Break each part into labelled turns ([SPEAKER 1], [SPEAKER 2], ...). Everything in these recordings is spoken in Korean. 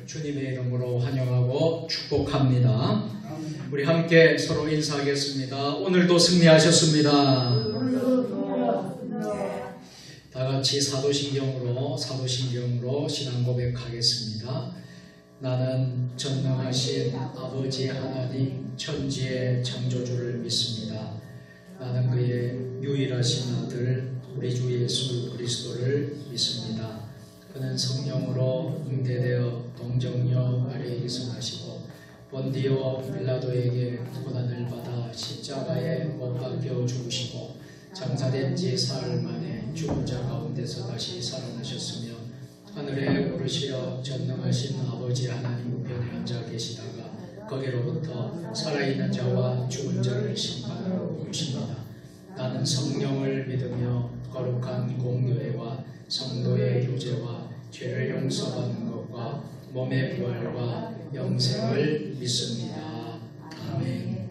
[SPEAKER 1] 주님의 이름으로 환영하고 축복합니다. 우리 함께 서로 인사하겠습니다. 오늘도 승리하셨습니다. 다 같이 사도신경으로 신앙 고백하겠습니다. 나는 전능하신 아버지 하나님 천지의 창조주를 믿습니다. 나는 그의 유일하신 아들 우리 주 예수 그리스도를 믿습니다. 그는 성령으로 잉태되어 동정녀 마리아에게 성하시고 본디오 빌라도에게 고난을 받아 십자가에 못 박혀 죽으시고 장사된 지 사흘 만에 죽은 자 가운데서 다시 살아나셨으며 하늘에 오르시어 전능하신 아버지 하나님 우편에 앉아 계시다가 거기로부터 살아있는 자와 죽은 자를 심판하러 오십니다. 나는 성령을 믿으며 거룩한 공교회와 성도의 교제와 죄를 용서받는 것과 몸의 부활과 영생을 믿습니다. 아멘.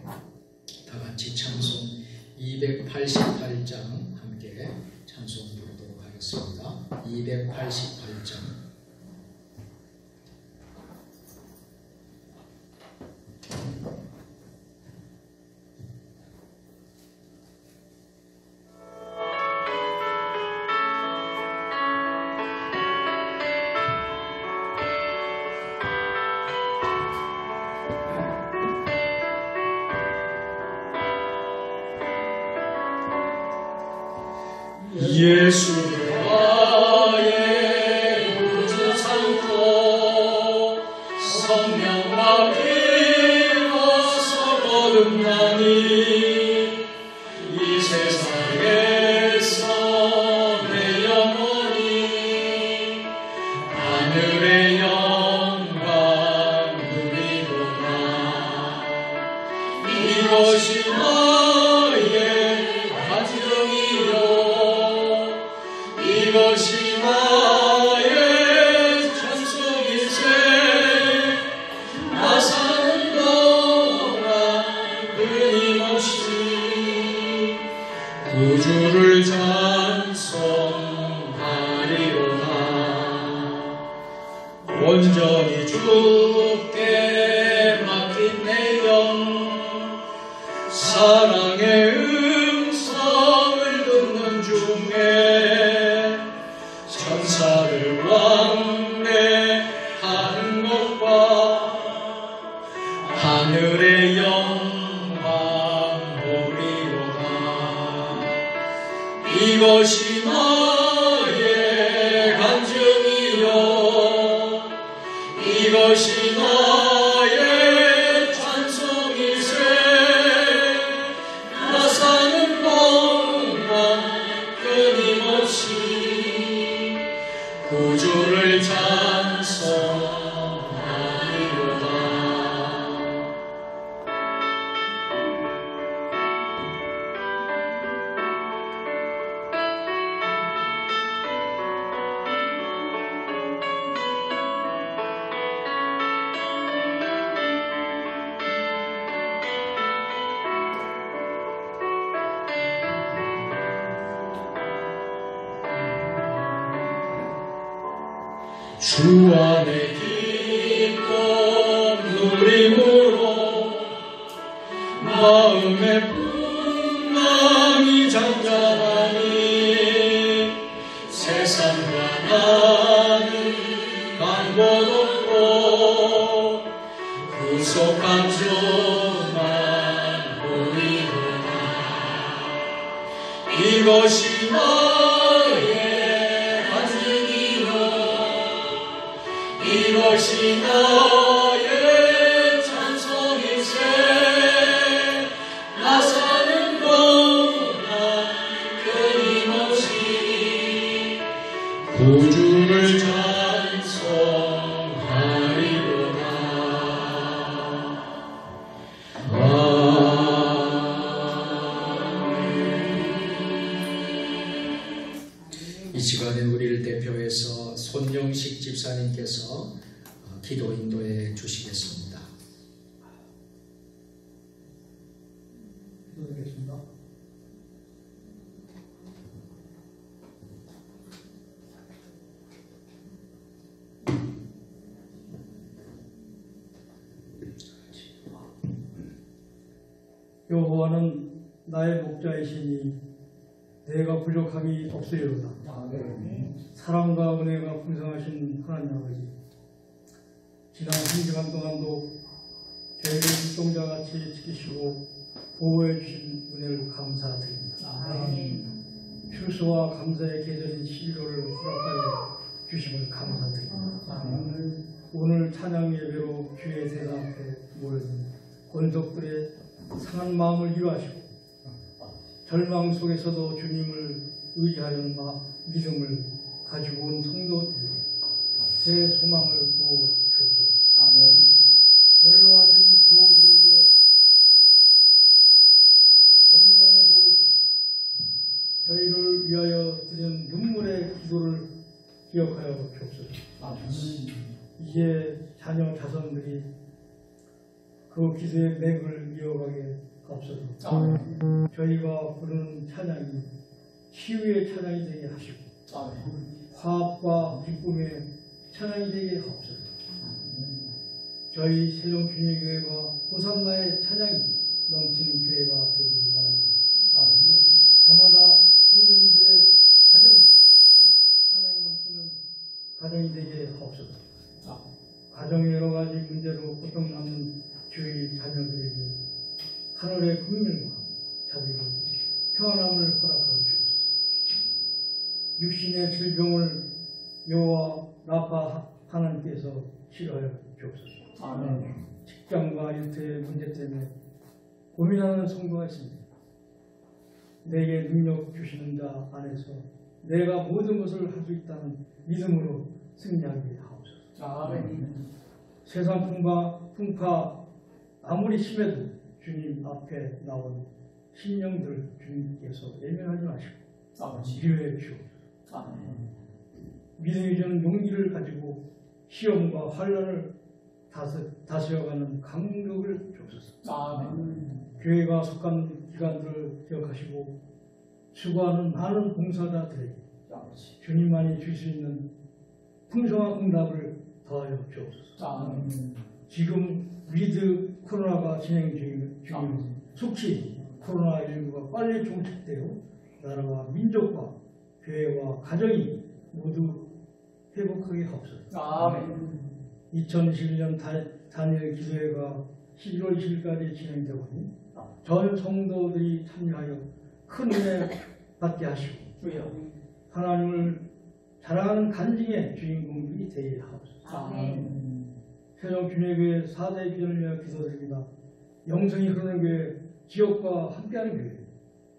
[SPEAKER 1] 다 같이 찬송 288장 함께 찬송 부르도록 하겠습니다. 288장. 예수를 나의 구주 삼고 성령과 피로서 거듭나니 이 세상에서 내 영혼이 하늘의 영광 누리도다. 이것이 나의 가정이요 이것이 나의 찬송이세. 나 사는 동안 끊임없이 구주를 찬송하리로다. 온전히 주께 맡긴 내 영 사랑의 음성을 듣는 중에 천사를 왕래하는 것과 하늘의 영광 보리로다. 이것이 나의 간증이요 이것이 나의 찬송이세. 나 사는 동안 끊임없이 구주를 찬송하리로다. 주 안에 기쁨 누림으로 마음의 풍랑이 잠잠하니 세상과 나는 강보도 없고 구속한 주만 보이도다. 이것이 나의 이것이 나의 찬송이세. 나 사는 동안 끊임없이 구주를 찬송하리로다. 이 시간에 우리를 대표해서 손영식 집사님께서 기도 인도해 주시겠습니다. 기도드리겠습니다.
[SPEAKER 2] 여호와는 나의 목자이시니 내가 부족함이 없으리로다. 사랑과 은혜가 풍성하신 하나님 아버지, 지난 한 주간 동안도 저희를 눈동자같이 지키시고 보호해 주신 은혜를 감사드립니다. 추수와 감사의 계절인 11월을 허락하여 주심을 감사드립니다. 오늘 찬양 예배로 주의 대상 앞에 모여든 권속들의 상한 마음을 위로하시고 절망 속에서도 주님을 의지하는 믿음을 가지고 온 성도들에게 새 소망을 부어 주옵소서. 연로하신 교우들에게 건강의 복을 주시고 저희를 위하여 드리는 눈물의 기도를 기억하여 주옵소서. 이제 자녀 자손들이 그 기도의 맥을 이어가게 하옵소서. 저희가 부르는 찬양이 치유의 찬양이 되게 하시고 화합과 기쁨의 찬양이 되게 하옵소서. 저희 세종균의교회가 호산나의 찬양이 넘치는 교회가 되기를 원합니다. 저마다 성도님들의 가정이 찬양이 넘치는 가정이 되게 하옵소서. 가정의 여러 가지 문제로 고통받는 저희 자녀들에게 하늘의 긍휼과 자비로 평안함을 허락하여 주옵소서. 육신의 질병을 여호와 라파 하나님께서 치료하여 주옵소서. 직장과 일터의 문제 때문에 고민하는 성도가 있습니다. 내게 능력 주시는 자 안에서 내가 모든 것을 할 수 있다는 믿음으로 승리하게 하옵소서. 세상 풍파 아무리 심해도 주님 앞에 나온 심령들 주님께서 예면하지 마시고 위로해 주옵소서. 믿음이 주는 용기를 가지고 시험과 환난을 다스려가는 강력을 주옵소서. 교회가 속한 기관들을 기억하시고 수고하는 많은 봉사자들에게 주님만이 줄 수 있는 풍성한 응답을 더하여 주옵소서. 지금 위드 코로나가 진행 중인 속히 코로나19가 빨리 종식되어 나라와 민족과 교회와 가정이 모두 회복하게 하옵소서. 2021년 단일 기도회가 11월 20일까지 진행되고 있니 전 성도들이 참여하여 큰 은혜 받게 하시고 하나님을 자랑하는 간증의 주인공들이 되게 하옵소서. 세종균의교회 4대 비전을 위하여 기도드립니다. 영성이 흐르는 교회, 지역과 함께하는 교회,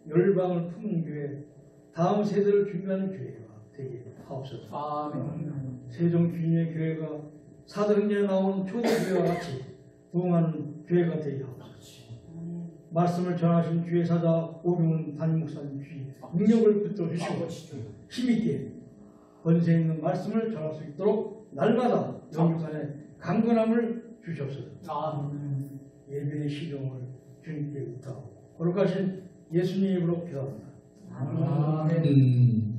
[SPEAKER 2] 열방을 품는 교회, 다음 세대를 준비하는 교회가 되게 하옵소서. 세종균의 교회가 사도행전에 나오는 초대교회와 같이 부흥하는 교회가 되게 하옵소서. 말씀을 전하신 주의 사자 오병훈 담임목사님 주의 능력을 붙들어 주시고 힘있게 권세 있는 말씀을 전할 수 있도록 날마다 영육간에 강건함을 주시옵소서. 예배의 시종을 주님께 의탁하고 거룩하신 예수님 이름으로 기도합니다. 아멘.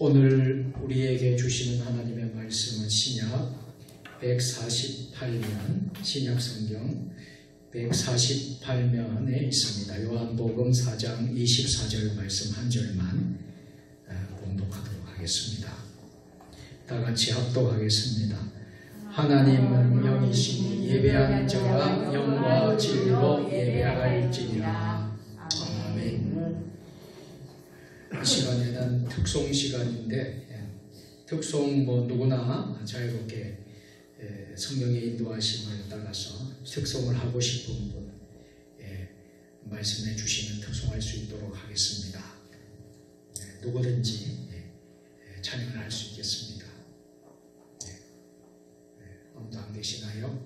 [SPEAKER 1] 오늘 우리에게 주시는 하나님의 말씀은 신약 148면 신약성경 148면에 있습니다. 요한복음 4장 24절 말씀 한 절만 봉독하도록 하겠습니다. 다 같이 합독하겠습니다. 하나님은 영이시니 예배하는 자가 영과 진리로 예배할지니라. 아멘. 이 시간에는 특송 시간인데 특송 누구나 자유롭게 성령의 인도하심을 따라서 특송을 하고 싶은 분 말씀해 주시면 특송할 수 있도록 하겠습니다. 누구든지 찬양을 할 수 있겠습니다. 아무도 안 계시나요?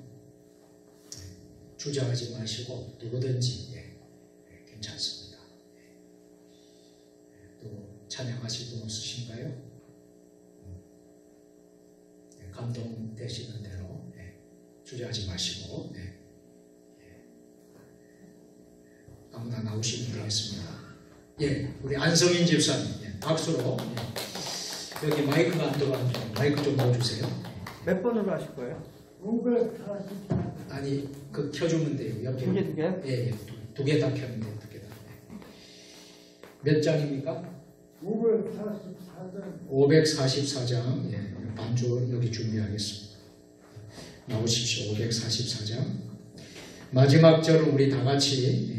[SPEAKER 1] 주저하지 마시고 누구든지 괜찮습니다. 또 찬양하실 분 없으신가요? 감동되시는 대로 주저하지 마시고 아무나 나오시면 되겠습니다. 우리 안성인 집사님 박수로 여기 마이크가 안 들어왔는데 마이크 좀 넣어주세요.
[SPEAKER 3] 몇 번으로 하실 거예요?
[SPEAKER 2] 544.
[SPEAKER 1] 아니 그 켜주면 돼요. 옆에
[SPEAKER 3] 두 개?
[SPEAKER 1] 예, 두 개 다 켜면 돼요. 두 개 다. 몇 장입니까?
[SPEAKER 2] 544장.
[SPEAKER 1] 544장. 반주 여기 준비하겠습니다. 나오십시오. 544장. 마지막 절은 우리 다 같이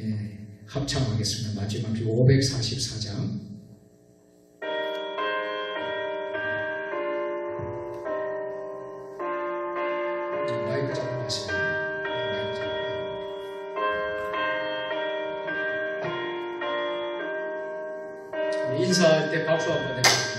[SPEAKER 1] 합창하겠습니다. 마지막 절 544장. 마이크 잡고 하세요. 마이크 잡고. 우리 인사할 때 박수 한번 해주세요.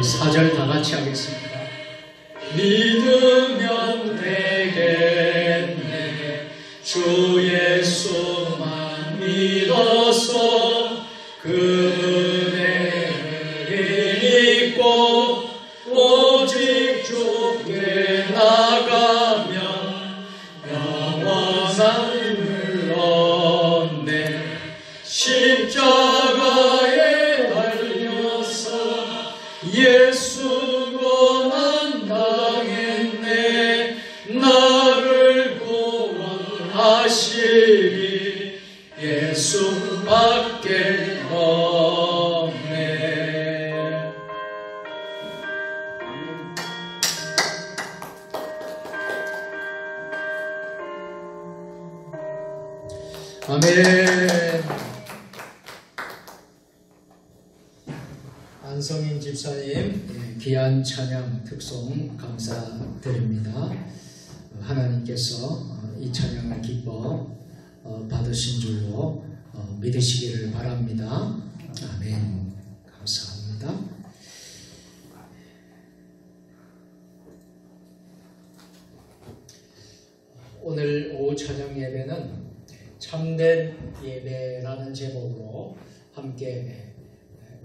[SPEAKER 1] 사절 다 같이 하겠습니다. 믿으면 되겠네. 주 예수만 믿어서 그 은혜를 입고 오직 주께 나가면 영원한 삶을 얻네. 십자가에 달려서 예수 고난 당했네. 나를 구원하시리 예수밖에 없네. 아멘. 안성인 집사님 귀한 찬양 특송 감사드립니다. 하나님께서 이 찬양을 기뻐 받으신 줄로 믿으시기를 바랍니다. 아멘. 감사합니다. 오늘 오후 찬양 예배는 참된 예배라는 제목으로 함께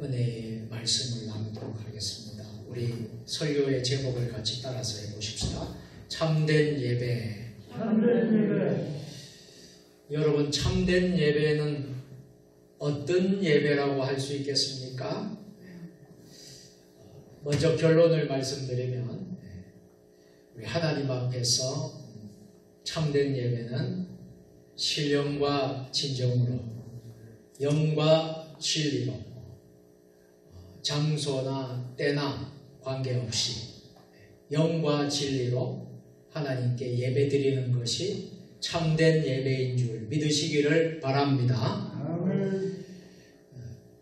[SPEAKER 1] 은혜의 말씀을 나누도록 하겠습니다. 우리 설교의 제목을 같이 따라서 해보십시다. 참된 예배.
[SPEAKER 2] 참된 예배.
[SPEAKER 1] 여러분, 참된 예배는 어떤 예배라고 할 수 있겠습니까? 먼저 결론을 말씀드리면 우리 하나님 앞에서 참된 예배는 신령과 진정으로 영과 진리로 장소나 때나 관계없이 영과 진리로 하나님께 예배드리는 것이 참된 예배인 줄 믿으시기를 바랍니다.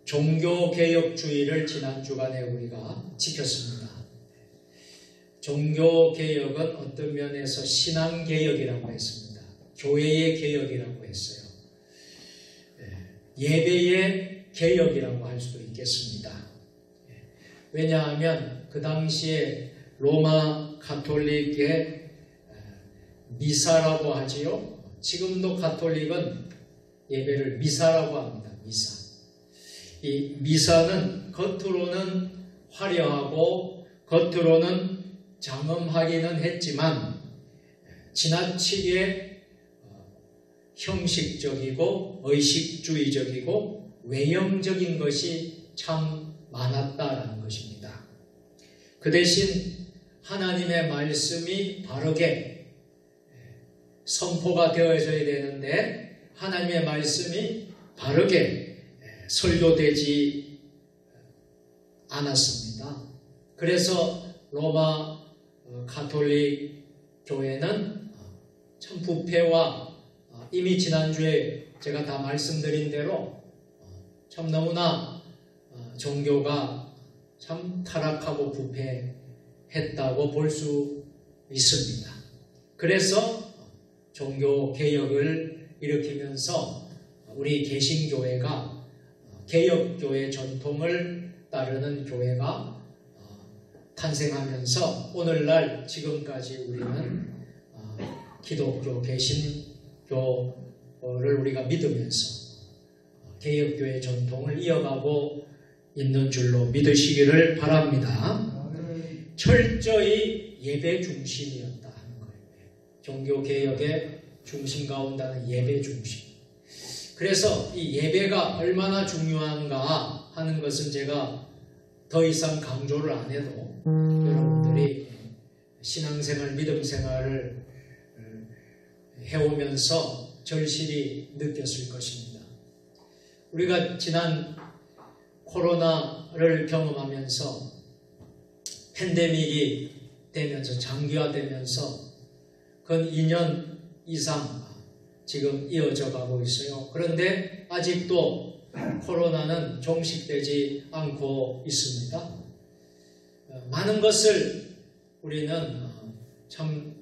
[SPEAKER 1] 종교개혁주의를 지난 주간에 우리가 지켰습니다. 종교개혁은 어떤 면에서 신앙개혁이라고 했습니다. 교회의 개혁이라고 했어요. 예배의 개혁이라고 할 수도 있겠습니다. 왜냐하면 그 당시에 로마 가톨릭의 미사라고 하지요. 지금도 가톨릭은 예배를 미사라고 합니다. 미사. 이 미사는 겉으로는 화려하고 겉으로는 장엄하기는 했지만 지나치게 형식적이고 의식주의적이고 외형적인 것이 참 많았다라는 것입니다. 그 대신 하나님의 말씀이 바르게 선포가 되어져야 되는데 하나님의 말씀이 바르게 설교되지 않았습니다. 그래서 로마 가톨릭 교회는 참 부패와 이미 지난주에 제가 다 말씀드린 대로 참 너무나 종교가 참 타락하고 부패했다고 볼 수 있습니다. 그래서 종교개혁을 일으키면서 우리 개신교회가 개혁교회 전통을 따르는 교회가 탄생하면서 오늘날 지금까지 우리는 기독교 개신교를 우리가 믿으면서 개혁교회 전통을 이어가고 있는 줄로 믿으시기를 바랍니다. 철저히 예배 중심이었다 하는 거예요. 종교개혁의 중심 가운데는 예배 중심. 그래서 이 예배가 얼마나 중요한가 하는 것은 제가 더 이상 강조를 안 해도 여러분들이 신앙생활, 믿음생활을 해오면서 절실히 느꼈을 것입니다. 우리가 지난 코로나를 경험하면서 팬데믹이 되면서 장기화되면서 근 2년 이상 지금 이어져 가고 있어요. 그런데 아직도 코로나는 종식되지 않고 있습니다. 많은 것을 우리는 참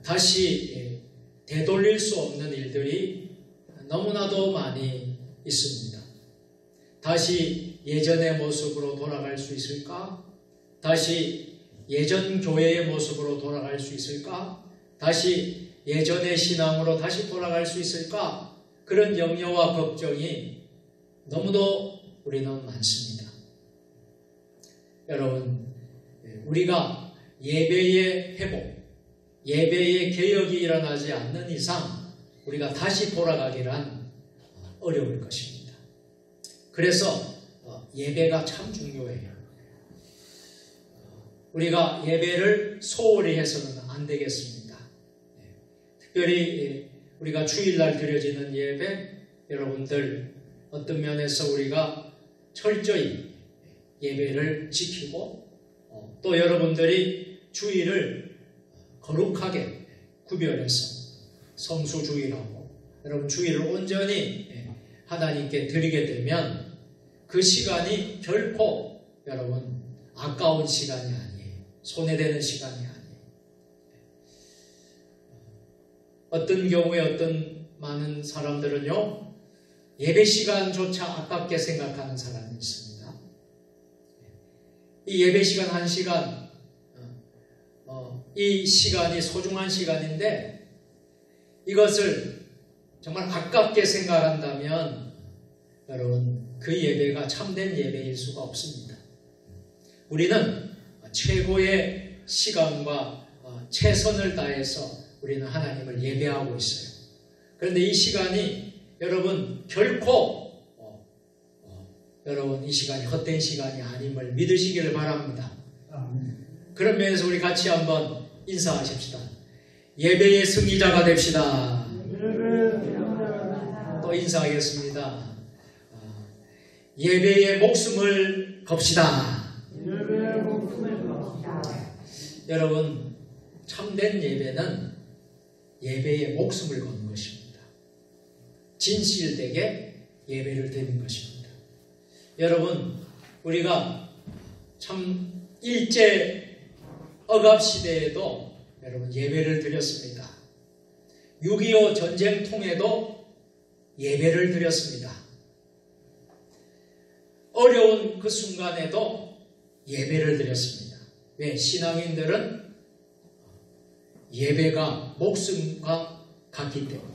[SPEAKER 1] 다시 되돌릴 수 없는 일들이 너무나도 많이 있습니다. 다시 예전의 모습으로 돌아갈 수 있을까? 다시 예전 교회의 모습으로 돌아갈 수 있을까? 다시 예전의 신앙으로 다시 돌아갈 수 있을까? 그런 염려와 걱정이 너무도 우리는 많습니다. 여러분, 우리가 예배의 회복, 예배의 개혁이 일어나지 않는 이상 우리가 다시 돌아가기란 어려울 것입니다. 그래서 예배가 참 중요해요. 우리가 예배를 소홀히 해서는 안 되겠습니다. 특별히 우리가 주일날 드려지는 예배, 여러분들 어떤 면에서 우리가 철저히 예배를 지키고 또 여러분들이 주일을 거룩하게 구별해서 성수주일하고 여러분 주일을 온전히 하나님께 드리게 되면 그 시간이 결코 여러분 아까운 시간이 아니에요. 손해되는 시간이 아니에요. 어떤 경우에 어떤 많은 사람들은요, 예배 시간조차 아깝게 생각하는 사람이 있습니다. 이 예배 시간 1시간, 이 시간이 소중한 시간인데 이것을 정말 아깝게 생각한다면 여러분 그 예배가 참된 예배일 수가 없습니다. 우리는 최고의 시간과 최선을 다해서 우리는 하나님을 예배하고 있어요. 그런데 이 시간이 여러분 결코 여러분 이 시간이 헛된 시간이 아님을 믿으시기를 바랍니다. 그런 면에서 우리 같이 한번 인사하십시다. 예배의 승리자가 됩시다. 또 인사하겠습니다. 예배의 목숨을 겁시다. 여러분, 참된 예배는 예배의 목숨을 거는 것입니다. 진실되게 예배를 드리는 것입니다. 여러분, 우리가 참 일제 억압시대에도 여러분 예배를 드렸습니다. 6.25 전쟁 통에도 예배를 드렸습니다. 어려운 그 순간에도 예배를 드렸습니다. 왜? 신앙인들은 예배가 목숨과 같기 때문에.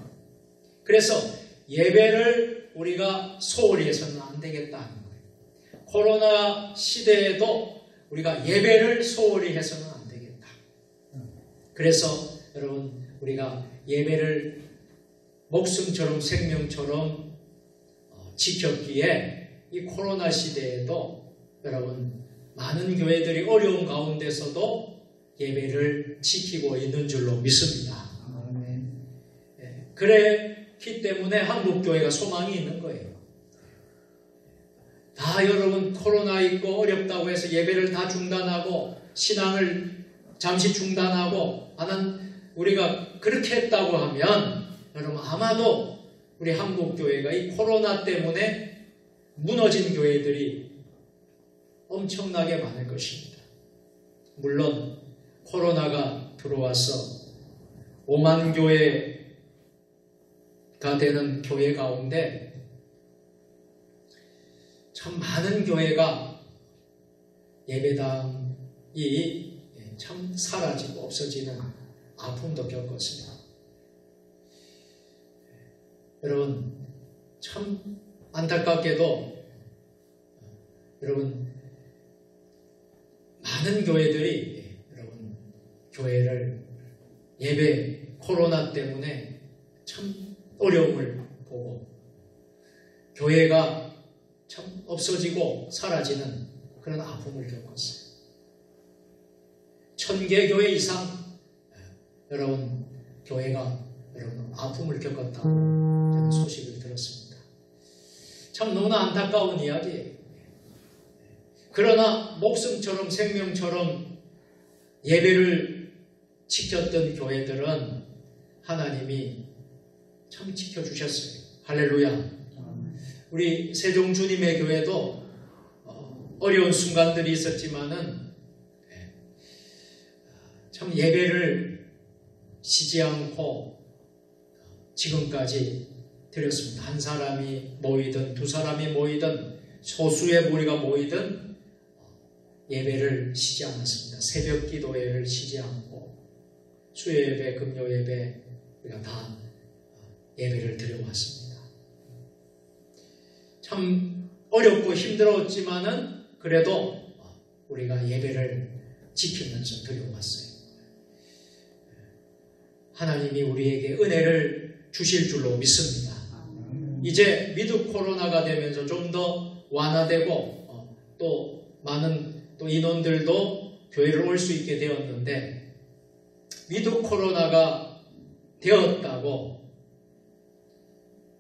[SPEAKER 1] 그래서 예배를 우리가 소홀히 해서는 안 되겠다는 거예요. 코로나 시대에도 우리가 예배를 소홀히 해서는 안 되겠다. 그래서 여러분 우리가 예배를 목숨처럼 생명처럼 지켰기에 이 코로나 시대에도 여러분 많은 교회들이 어려운 가운데서도 예배를 지키고 있는 줄로 믿습니다. 그렇기 때문에 한국교회가 소망이 있는 거예요. 다 여러분 코로나 있고 어렵다고 해서 예배를 다 중단하고 신앙을 잠시 중단하고 우리가 그렇게 했다고 하면 여러분 아마도 우리 한국교회가 이 코로나 때문에 무너진 교회들이 엄청나게 많을 것입니다. 물론 코로나가 들어와서 5만 교회가 되는 교회 가운데 참 많은 교회가 예배당이 참 사라지고 없어지는 아픔도 겪었습니다. 여러분 참 안타깝게도 여러분 많은 교회들이 여러분 교회를 예배 코로나 때문에 참 어려움을 보고 교회가 참 없어지고 사라지는 그런 아픔을 겪었어요. 1000개 교회 이상 여러분 교회가 여러분 아픔을 겪었다고 저는 소식을 들었습니다. 참 너무나 안타까운 이야기예요. 그러나 목숨처럼 생명처럼 예배를 지켰던 교회들은 하나님이 참 지켜주셨어요. 할렐루야. 우리 세종주님의 교회도 어려운 순간들이 있었지만은 참 예배를 쉬지 않고 지금까지 드렸습니다. 한 사람이 모이든 두 사람이 모이든 소수의 무리가 모이든 예배를 쉬지 않았습니다. 새벽 기도회를 쉬지 않고 수요예배, 금요예배 우리가 다 예배를 드려왔습니다. 참 어렵고 힘들었지만은 그래도 우리가 예배를 지키면서 드려왔어요. 하나님이 우리에게 은혜를 주실 줄로 믿습니다. 이제 위드 코로나가 되면서 좀 더 완화되고 또 많은 또 인원들도 교회를 올 수 있게 되었는데 위드 코로나가 되었다고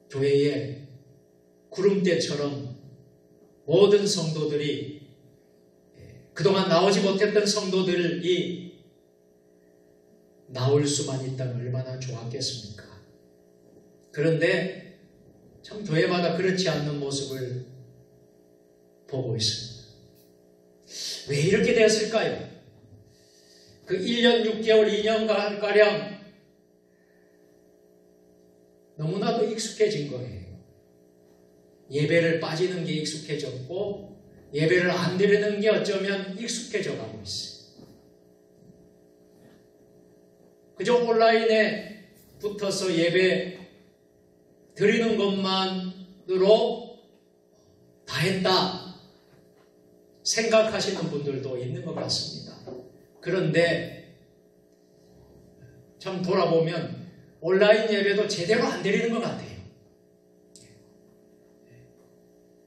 [SPEAKER 1] 교회에 구름대처럼 모든 성도들이 그동안 나오지 못했던 성도들이 나올 수만 있다면 얼마나 좋았겠습니까? 그런데 참 교회마다 그렇지 않는 모습을 보고 있습니다. 왜 이렇게 되었을까요? 그 1년 6개월, 2년가량 너무나도 익숙해진 거예요. 예배를 빠지는 게 익숙해졌고 예배를 안 드리는 게 어쩌면 익숙해져 가고 있어요. 그저 온라인에 붙어서 예배 드리는 것만으로 다 했다 생각하시는 분들도 있는 것 같습니다. 그런데 참 돌아보면 온라인 예배도 제대로 안 드리는 것 같아요.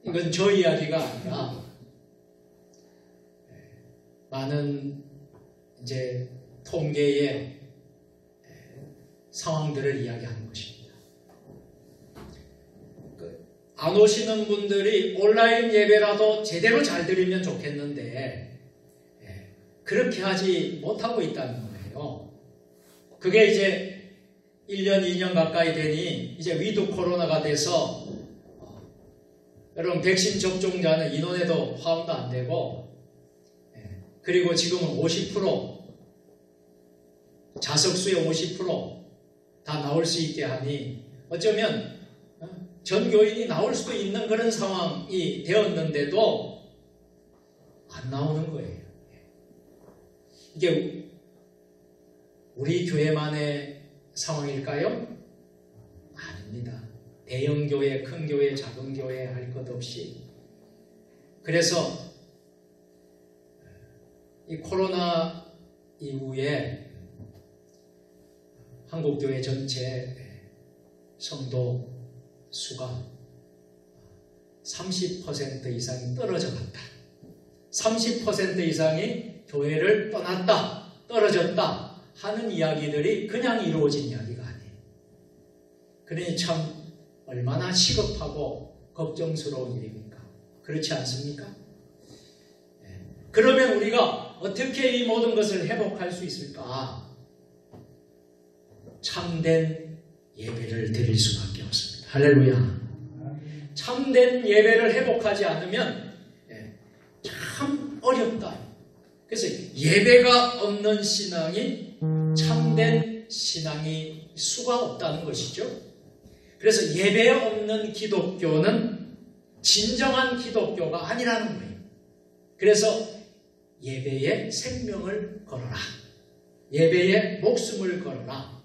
[SPEAKER 1] 이건 저 이야기가 아니라 많은 이제 통계의 상황들을 이야기하는 것입니다. 안 오시는 분들이 온라인 예배라도 제대로 잘 드리면 좋겠는데 그렇게 하지 못하고 있다는 거예요. 그게 이제 1년, 2년 가까이 되니 이제 위드 코로나가 돼서 여러분 백신 접종자는 인원에도 포함도 안 되고 그리고 지금은 50% 자석수의 50% 다 나올 수 있게 하니 어쩌면 전 교인이 나올 수도 있는 그런 상황이 되었는데도 안 나오는 거예요. 이게 우리 교회만의 상황일까요? 아닙니다. 대형 교회, 큰 교회, 작은 교회 할 것 없이. 그래서 이 코로나 이후에 한국교회 전체 성도 수가 30% 이상이 떨어져 갔다. 30% 이상이 교회를 떠났다, 떨어졌다 하는 이야기들이 그냥 이루어진 이야기가 아니에요. 그러니 참 얼마나 시급하고 걱정스러운 일입니까? 그렇지 않습니까? 그러면 우리가 어떻게 이 모든 것을 회복할 수 있을까? 참된 예배를 드릴 수밖에 없습니다. 할렐루야. 참된 예배를 회복하지 않으면 참 어렵다. 그래서 예배가 없는 신앙이 참된 신앙이 수가 없다는 것이죠. 그래서 예배 없는 기독교는 진정한 기독교가 아니라는 거예요. 그래서 예배에 생명을 걸어라. 예배에 목숨을 걸어라.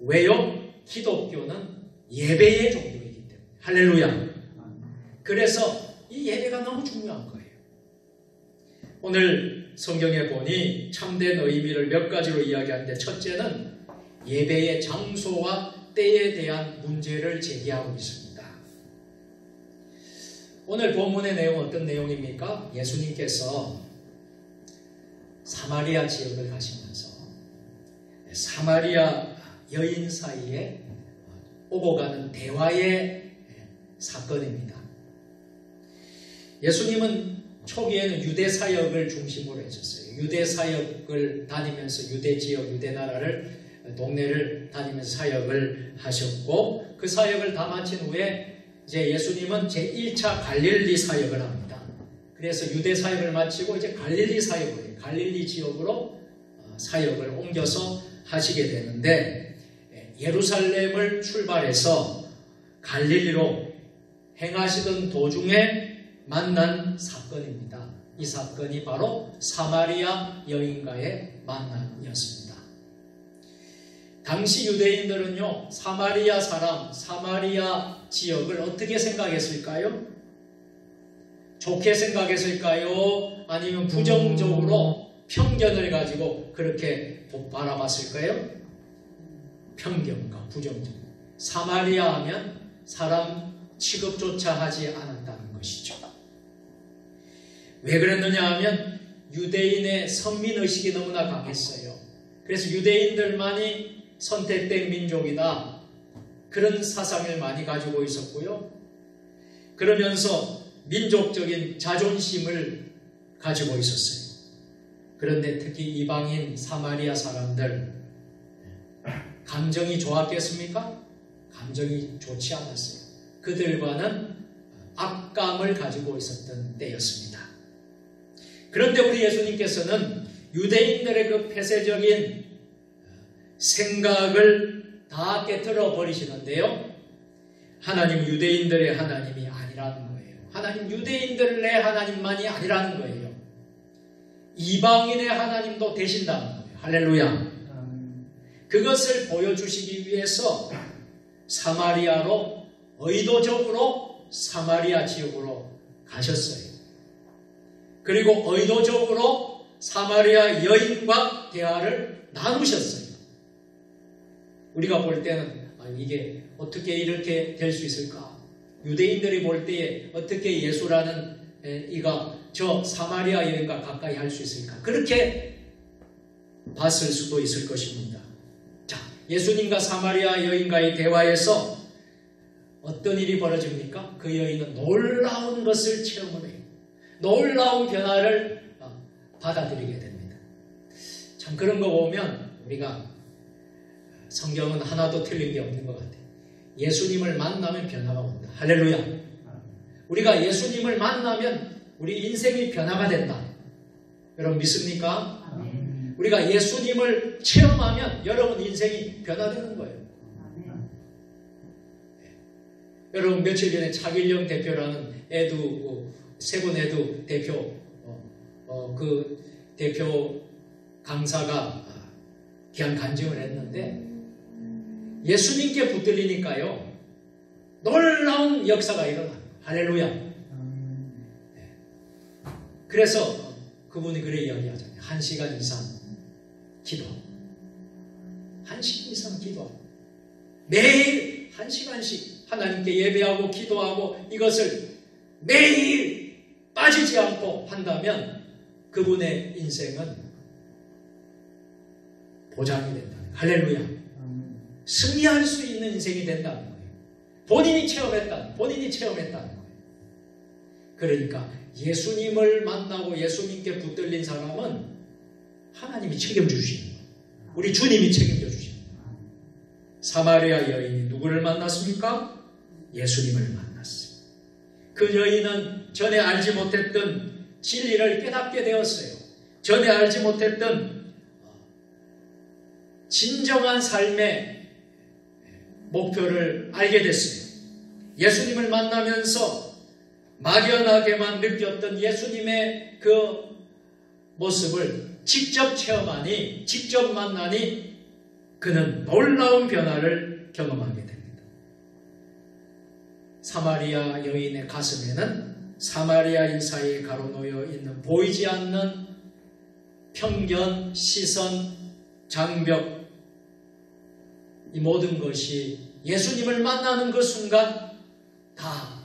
[SPEAKER 1] 왜요? 기독교는 예배의 종교이기 때문에. 할렐루야. 그래서 이 예배가 너무 중요한 거예요. 오늘 성경에 보니 참된 의미를 몇 가지로 이야기하는데 첫째는 예배의 장소와 때에 대한 문제를 제기하고 있습니다. 오늘 본문의 내용은 어떤 내용입니까? 예수님께서 사마리아 지역을 가시면서 사마리아 여인 사이에 오고 가는 대화의 사건입니다. 예수님은 초기에는 유대 사역을 중심으로 했었어요. 유대 사역을 다니면서 유대 지역, 유대 나라를 동네를 다니면서 사역을 하셨고 그 사역을 다 마친 후에 이제 예수님은 제1차 갈릴리 사역을 합니다. 그래서 유대 사역을 마치고 이제 갈릴리 사역을 해요. 갈릴리 지역으로 사역을 옮겨서 하시게 되는데 예루살렘을 출발해서 갈릴리로 행하시던 도중에 만난 사건입니다. 이 사건이 바로 사마리아 여인과의 만남이었습니다. 당시 유대인들은요, 사마리아 사람, 사마리아 지역을 어떻게 생각했을까요? 좋게 생각했을까요? 아니면 부정적으로 편견을 가지고 그렇게 바라봤을까요? 편견과 부정적. 사마리아 하면 사람 취급조차 하지 않았다는 것이죠. 왜 그랬느냐 하면 유대인의 선민의식이 너무나 강했어요. 그래서 유대인들만이 선택된 민족이다. 그런 사상을 많이 가지고 있었고요. 그러면서 민족적인 자존심을 가지고 있었어요. 그런데 특히 이방인 사마리아 사람들 감정이 좋았겠습니까? 감정이 좋지 않았어요. 그들과는 악감을 가지고 있었던 때였습니다. 그런데 우리 예수님께서는 유대인들의 그 폐쇄적인 생각을 다 깨트려 버리시는데요. 하나님 유대인들의 하나님이 아니라는 거예요. 하나님 유대인들의 하나님만이 아니라는 거예요. 이방인의 하나님도 되신다는 거예요. 할렐루야. 그것을 보여주시기 위해서 사마리아로 의도적으로 사마리아 지역으로 가셨어요. 그리고 의도적으로 사마리아 여인과 대화를 나누셨어요. 우리가 볼 때는 이게 어떻게 이렇게 될 수 있을까? 유대인들이 볼 때에 어떻게 예수라는 이가 저 사마리아 여인과 가까이 할 수 있을까? 그렇게 봤을 수도 있을 것입니다. 자, 예수님과 사마리아 여인과의 대화에서 어떤 일이 벌어집니까? 그 여인은 놀라운 것을 체험을 해요. 놀라운 변화를 받아들이게 됩니다. 참 그런 거 보면 우리가 성경은 하나도 틀린 게 없는 것 같아요. 예수님을 만나면 변화가 온다. 할렐루야. 우리가 예수님을 만나면 우리 인생이 변화가 된다. 여러분 믿습니까? 우리가 예수님을 체험하면 여러분 인생이 변화되는 거예요. 여러분 며칠 전에 차길령 대표라는 세군 에두 대표 그 대표 강사가 귀한 간증을 했는데 예수님께 붙들리니까요 놀라운 역사가 일어나요. 할렐루야. 그래서 그분이 그래 이야기하잖아요. 1시간 이상 기도. 1시간 이상 기도. 매일 1시간씩 하나님께 예배하고 기도하고 이것을 매일 빠지지 않고 한다면 그분의 인생은 보장이 된다. 할렐루야. 승리할 수 있는 인생이 된다는 거예요. 본인이 체험했다는 거예요. 그러니까 예수님을 만나고 예수님께 붙들린 사람은 하나님이 책임주시는 거예요. 우리 주님이 책임져 주시는 거예요. 사마리아 여인이 누구를 만났습니까? 예수님을 만났어요. 그 여인은 전에 알지 못했던 진리를 깨닫게 되었어요. 전에 알지 못했던 진정한 삶의 목표를 알게 됐어요. 예수님을 만나면서 막연하게만 느꼈던 예수님의 그 모습을 직접 체험하니, 직접 만나니 그는 놀라운 변화를 경험하게 됩니다. 사마리아 여인의 가슴에는 사마리아인 사이에 가로놓여 있는 보이지 않는 편견, 시선, 장벽, 이 모든 것이 예수님을 만나는 그 순간 다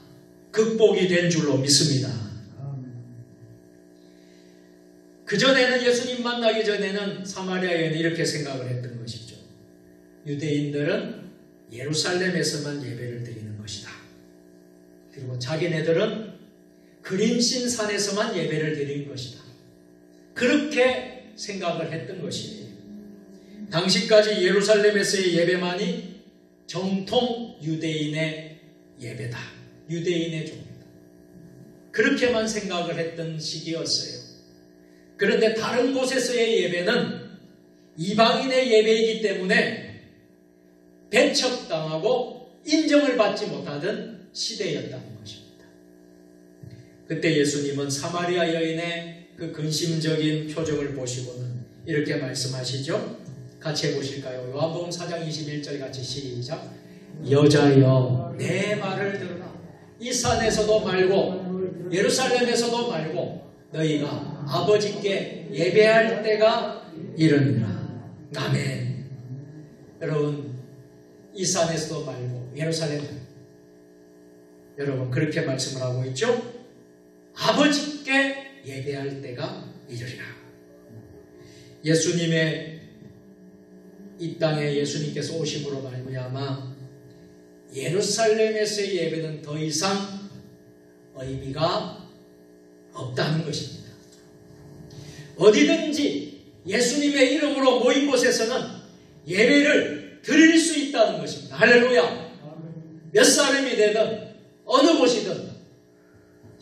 [SPEAKER 1] 극복이 된 줄로 믿습니다. 그전에는 예수님 만나기 전에는 사마리아 여인이 이렇게 생각을 했던 것이죠. 유대인들은 예루살렘에서만 예배를 드리는 것이다. 그리고 자기네들은 그림신 산에서만 예배를 드리는 것이다. 그렇게 생각을 했던 것이에요. 당시까지 예루살렘에서의 예배만이 정통 유대인의 예배다. 유대인의 종이다. 그렇게만 생각을 했던 시기였어요. 그런데 다른 곳에서의 예배는 이방인의 예배이기 때문에 배척당하고 인정을 받지 못하던 시대였다는 것입니다. 그때 예수님은 사마리아 여인의 그 근심적인 표정을 보시고는 이렇게 말씀하시죠. 같이 해보실까요? 요한복음 4장 21절 같이 시작. 여자여 내 말을 들으라. 이 산에서도 말고 예루살렘에서도 말고 너희가 아버지께 예배할 때가 이르니라. 아멘. 여러분 이 산에서도 말고 예루살렘 여러분 그렇게 말씀을 하고 있죠. 아버지께 예배할 때가 이르리라. 예수님의 이 땅에 예수님께서 오심으로 말미암아 예루살렘에서의 예배는 더 이상 의미가 없다는 것입니다. 어디든지 예수님의 이름으로 모인 곳에서는 예배를 드릴 수 있다는 것입니다. 할렐루야. 몇 사람이 되든 어느 곳이든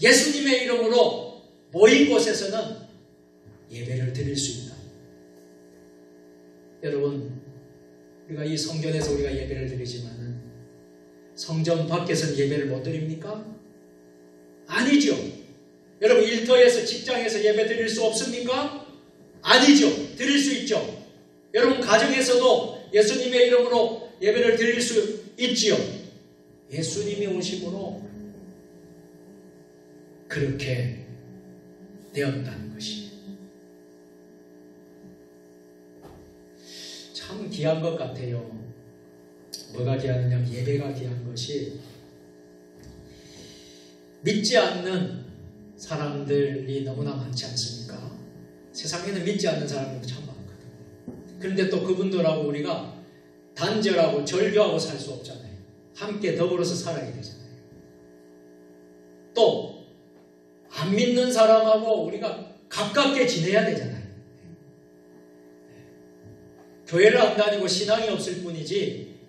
[SPEAKER 1] 예수님의 이름으로 모인 곳에서는 예배를 드릴 수 있다. 여러분 우리가 이 성전에서 우리가 예배를 드리지만은 성전 밖에서는 예배를 못 드립니까? 아니죠. 여러분 일터에서 직장에서 예배 드릴 수 없습니까? 아니죠. 드릴 수 있죠. 여러분 가정에서도 예수님의 이름으로 예배를 드릴 수 있지요. 예수님이 오심으로 그렇게 되었다는 것이 참 귀한 것 같아요. 뭐가 귀하느냐? 예배가 귀한 것이 믿지 않는 사람들이 너무나 많지 않습니까? 세상에는 믿지 않는 사람들이 참 많거든요. 그런데 또 그분들하고 우리가 단절하고 절교하고 살 수 없잖아요. 함께 더불어서 살아야 되잖아요. 또 안 믿는 사람하고 우리가 가깝게 지내야 되잖아요. 교회를 안 다니고 신앙이 없을 뿐이지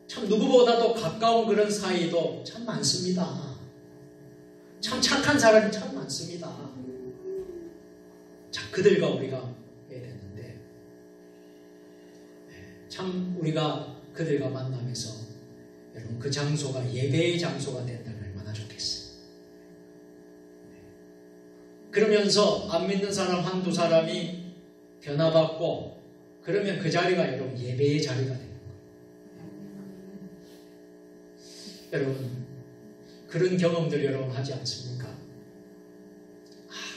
[SPEAKER 1] 참 누구보다도 가까운 그런 사이도 참 많습니다. 참 착한 사람이 참 많습니다. 자, 그들과 우리가 해야 되는데 참 우리가 그들과 만나면서 여러분 그 장소가 예배의 장소가 된다면 얼마나 좋겠어요. 그러면서 안 믿는 사람 한두 사람이 변화받고 그러면 그 자리가 여러분 예배의 자리가 되는 거예요. 여러분 그런 경험들 여러분 하지 않습니까?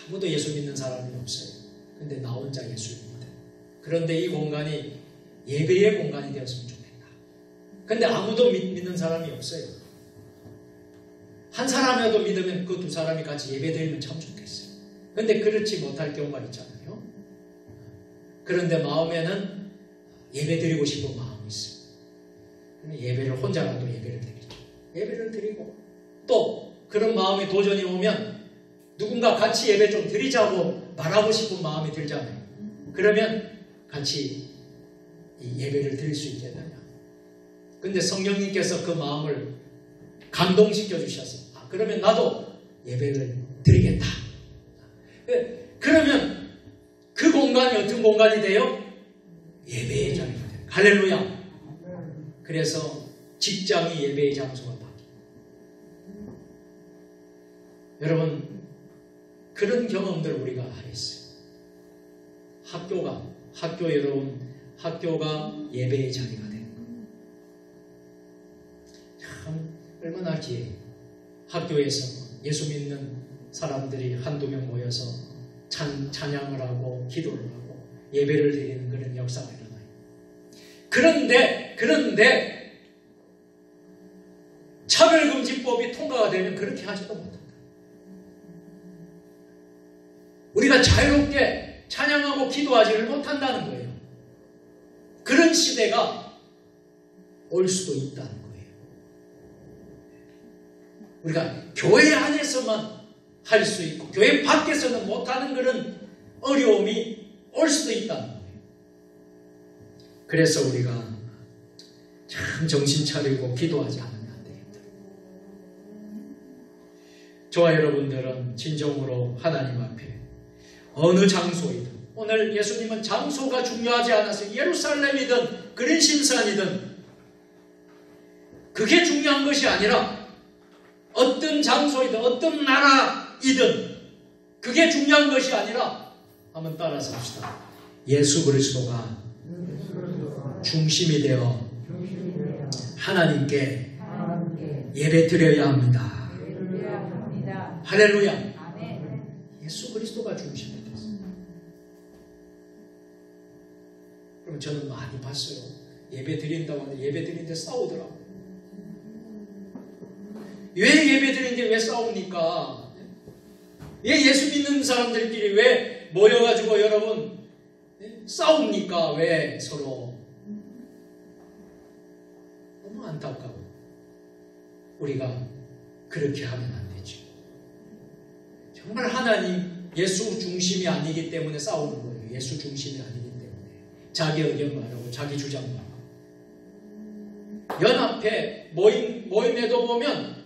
[SPEAKER 1] 아무도 예수 믿는 사람이 없어요. 근데 나 혼자 예수 믿다. 그런데 이 공간이 예배의 공간이 되었으면 좋겠다. 근데 아무도 믿는 사람이 없어요. 한 사람이라도 믿으면 그 두 사람이 같이 예배 드리면 참 좋겠어요. 근데 그렇지 못할 경우가 있잖아요. 그런데 마음에는 예배 드리고 싶은 마음이 있어요. 예배를 혼자라도 예배를 드리죠. 예배를 드리고 또 그런 마음이 도전이 오면 누군가 같이 예배 좀 드리자고 말하고 싶은 마음이 들잖아요. 그러면 같이 이 예배를 드릴 수 있겠느냐. 근데 성령님께서 그 마음을 감동시켜 주셔서 그러면 나도 예배를 드리겠다. 그러면 그 공간이 어떤 공간이 돼요? 예배의 자리가 돼요. 할렐루야. 그래서 직장이 예배의 장소가 바뀌어요. 여러분 그런 경험들 우리가 했어요. 학교 여러분 학교가 예배의 자리가 되는 거예요. 참 얼마나 기회예요. 학교에서 예수 믿는 사람들이 한두 명 모여서 찬양을 하고 기도를 하고 예배를 드리는 그런 역사가 일어나요. 그런데 차별금지법이 통과가 되면 그렇게 하지도 못한다. 우리가 자유롭게 찬양하고 기도하지를 못한다는 거예요. 그런 시대가 올 수도 있다는 거예요. 우리가 교회 안에서만 할 수 있고 교회 밖에서는 못하는 그런 어려움이 올 수도 있다는 거예요. 그래서 우리가 참 정신 차리고 기도하지 않으면 안 되겠다. 저와 여러분들은 진정으로 하나님 앞에 어느 장소이든 오늘 예수님은 장소가 중요하지 않아서 예루살렘이든 그린심산이든 그게 중요한 것이 아니라 어떤 장소이든 어떤 나라이든 그게 중요한 것이 아니라 한번 따라서 합시다. 예수 그리스도가 중심이 되어 하나님께 예배 드려야 합니다. 할렐루야. 예수 그리스도가 중심이 됐습니다. 그럼 저는 많이 봤어요. 예배 드린다고 하는데 예배 드리는데 싸우더라고요. 왜 예배 드리는데 왜 싸웁니까? 왜 예수 믿는 사람들끼리 왜 모여가지고 여러분 싸웁니까? 왜 서로? 너무 안타까워. 우리가 그렇게 하면 안 되죠. 정말 하나님 예수 중심이 아니기 때문에 싸우는 거예요. 예수 중심이 아니기 때문에 자기 의견 말하고 자기 주장 말하고 연합회 모임에도 보면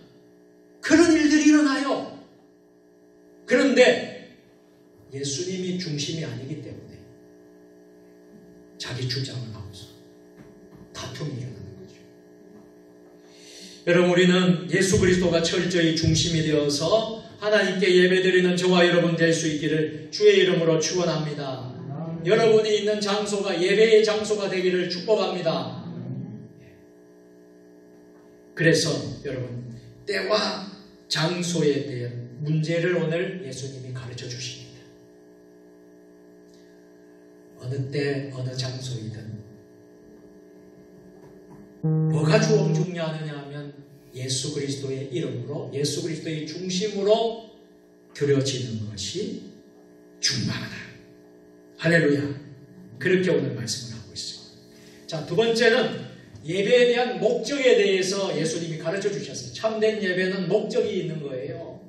[SPEAKER 1] 그런 일들이 일어나요. 그런데 예수님이 중심이 아니기 때문에 자기 주장을 하면서 다툼이 일어나는 거죠. 여러분 우리는 예수 그리스도가 철저히 중심이 되어서 하나님께 예배드리는 저와 여러분 될 수 있기를 주의 이름으로 축원합니다. 여러분이 있는 장소가 예배의 장소가 되기를 축복합니다. 그래서 여러분 때와 장소에 대한 문제를 오늘 예수님이 가르쳐 주십니다. 어느 때 어느 장소이든 뭐가 중요하느냐 하면 예수 그리스도의 이름으로 예수 그리스도의 중심으로 드려지는 것이 중요하다. 할렐루야. 그렇게 오늘 말씀을 하고 있습니다. 자, 두 번째는 예배에 대한 목적에 대해서 예수님이 가르쳐 주셨어요. 참된 예배는 목적이 있는 거예요.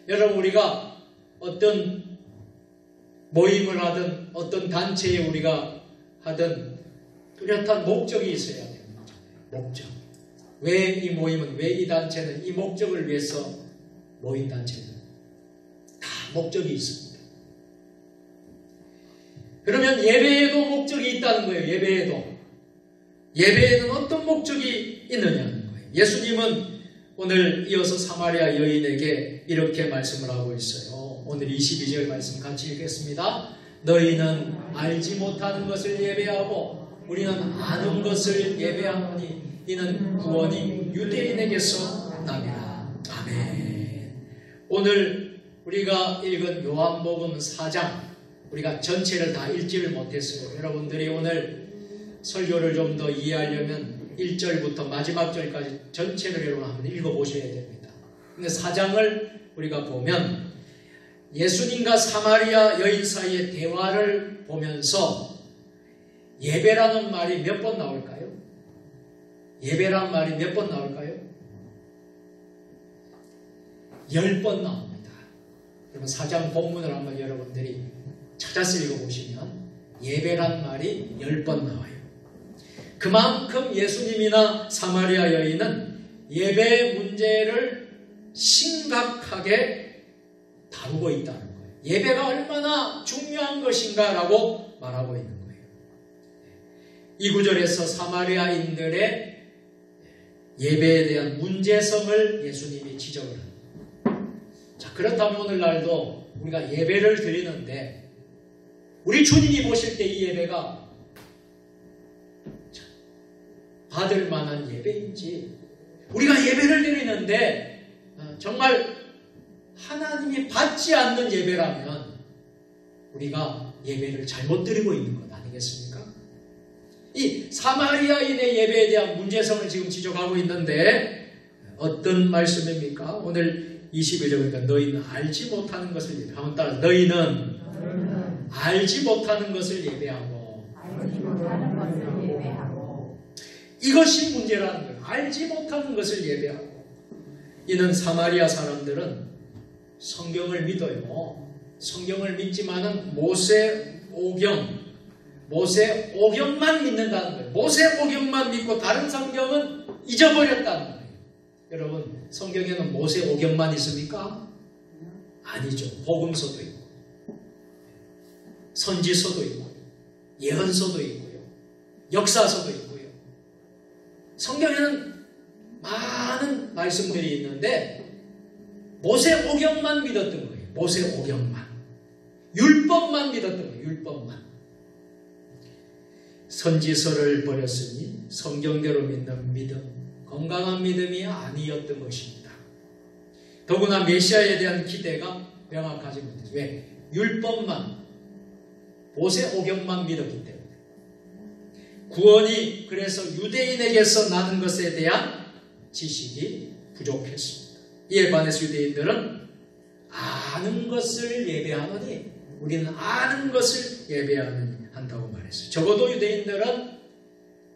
[SPEAKER 1] 여러분, 우리가 어떤 모임을 하든 어떤 단체에 우리가 하든 뚜렷한 목적이 있어야 됩니다. 목적. 왜 이 모임은, 왜 이 단체는 이 목적을 위해서 모인 단체는 다 목적이 있습니다. 그러면 예배에도 목적이 있다는 거예요. 예배에도. 예배에는 어떤 목적이 있느냐는 거예요. 예수님은 오늘 이어서 사마리아 여인에게 이렇게 말씀을 하고 있어요. 오늘 22절 말씀 같이 읽겠습니다. 너희는 알지 못하는 것을 예배하고 우리는 아는 것을 예배하노니 이는 구원이 유대인에게서 남이라. 아멘. 오늘 우리가 읽은 요한복음 4장, 우리가 전체를 다 읽지를 못했어요. 여러분들이 오늘 설교를 좀 더 이해하려면 1절부터 마지막 절까지 전체를 여러분 한번 읽어보셔야 됩니다. 근데 4장을 우리가 보면 예수님과 사마리아 여인 사이의 대화를 보면서 예배라는 말이 몇 번 나올까요? 예배라는 말이 몇 번 나올까요? 10번 나옵니다. 여러분 4장 본문을 한번 여러분들이 찾아서 읽어보시면 예배란 말이 10번 나와요. 그만큼 예수님이나 사마리아 여인은 예배 문제를 심각하게 다루고 있다는 거예요. 예배가 얼마나 중요한 것인가라고 말하고 있는 거예요. 이 구절에서 사마리아인들의 예배에 대한 문제성을 예수님이 지적을 합니다. 자, 그렇다면 오늘날도 우리가 예배를 드리는데 우리 주님이 보실 때 이 예배가 받을 만한 예배인지, 우리가 예배를 드리는데 정말 하나님이 받지 않는 예배라면 우리가 예배를 잘못 드리고 있는 것 아니겠습니까? 이 사마리아인의 예배에 대한 문제성을 지금 지적하고 있는데 어떤 말씀입니까? 오늘 21절 보니까 너희는 알지 못하는 것을 예배하고, 한번 따라 너희는 알지 못하는 것을 예배하고, 이것이 문제라는 거예요. 알지 못하는 것을 예배하고. 이는 사마리아 사람들은 성경을 믿어요. 성경을 믿지만은 모세 오경만 믿는다는 거예요. 모세 오경만 믿고 다른 성경은 잊어버렸다는 거예요. 여러분, 성경에는 모세 오경만 있습니까? 아니죠. 복음서도 있고 선지서도 있고 예언서도 있고요. 역사서도 있고요. 성경에는 많은 말씀들이 있는데 모세 오경만 믿었던 거예요. 모세 오경만. 율법만 믿었던 거예요. 율법만. 선지서를 버렸으니 성경대로 믿는 믿음, 건강한 믿음이 아니었던 것입니다. 더구나 메시아에 대한 기대가 명확하지 못해요. 왜? 율법만, 모세 오경만 믿었기 때문에. 구원이 그래서 유대인에게서 나는 것에 대한 지식이 부족했습니다. 이에 반해서 유대인들은 아는 것을 예배하노니, 우리는 아는 것을 예배한다고 말했어요. 적어도 유대인들은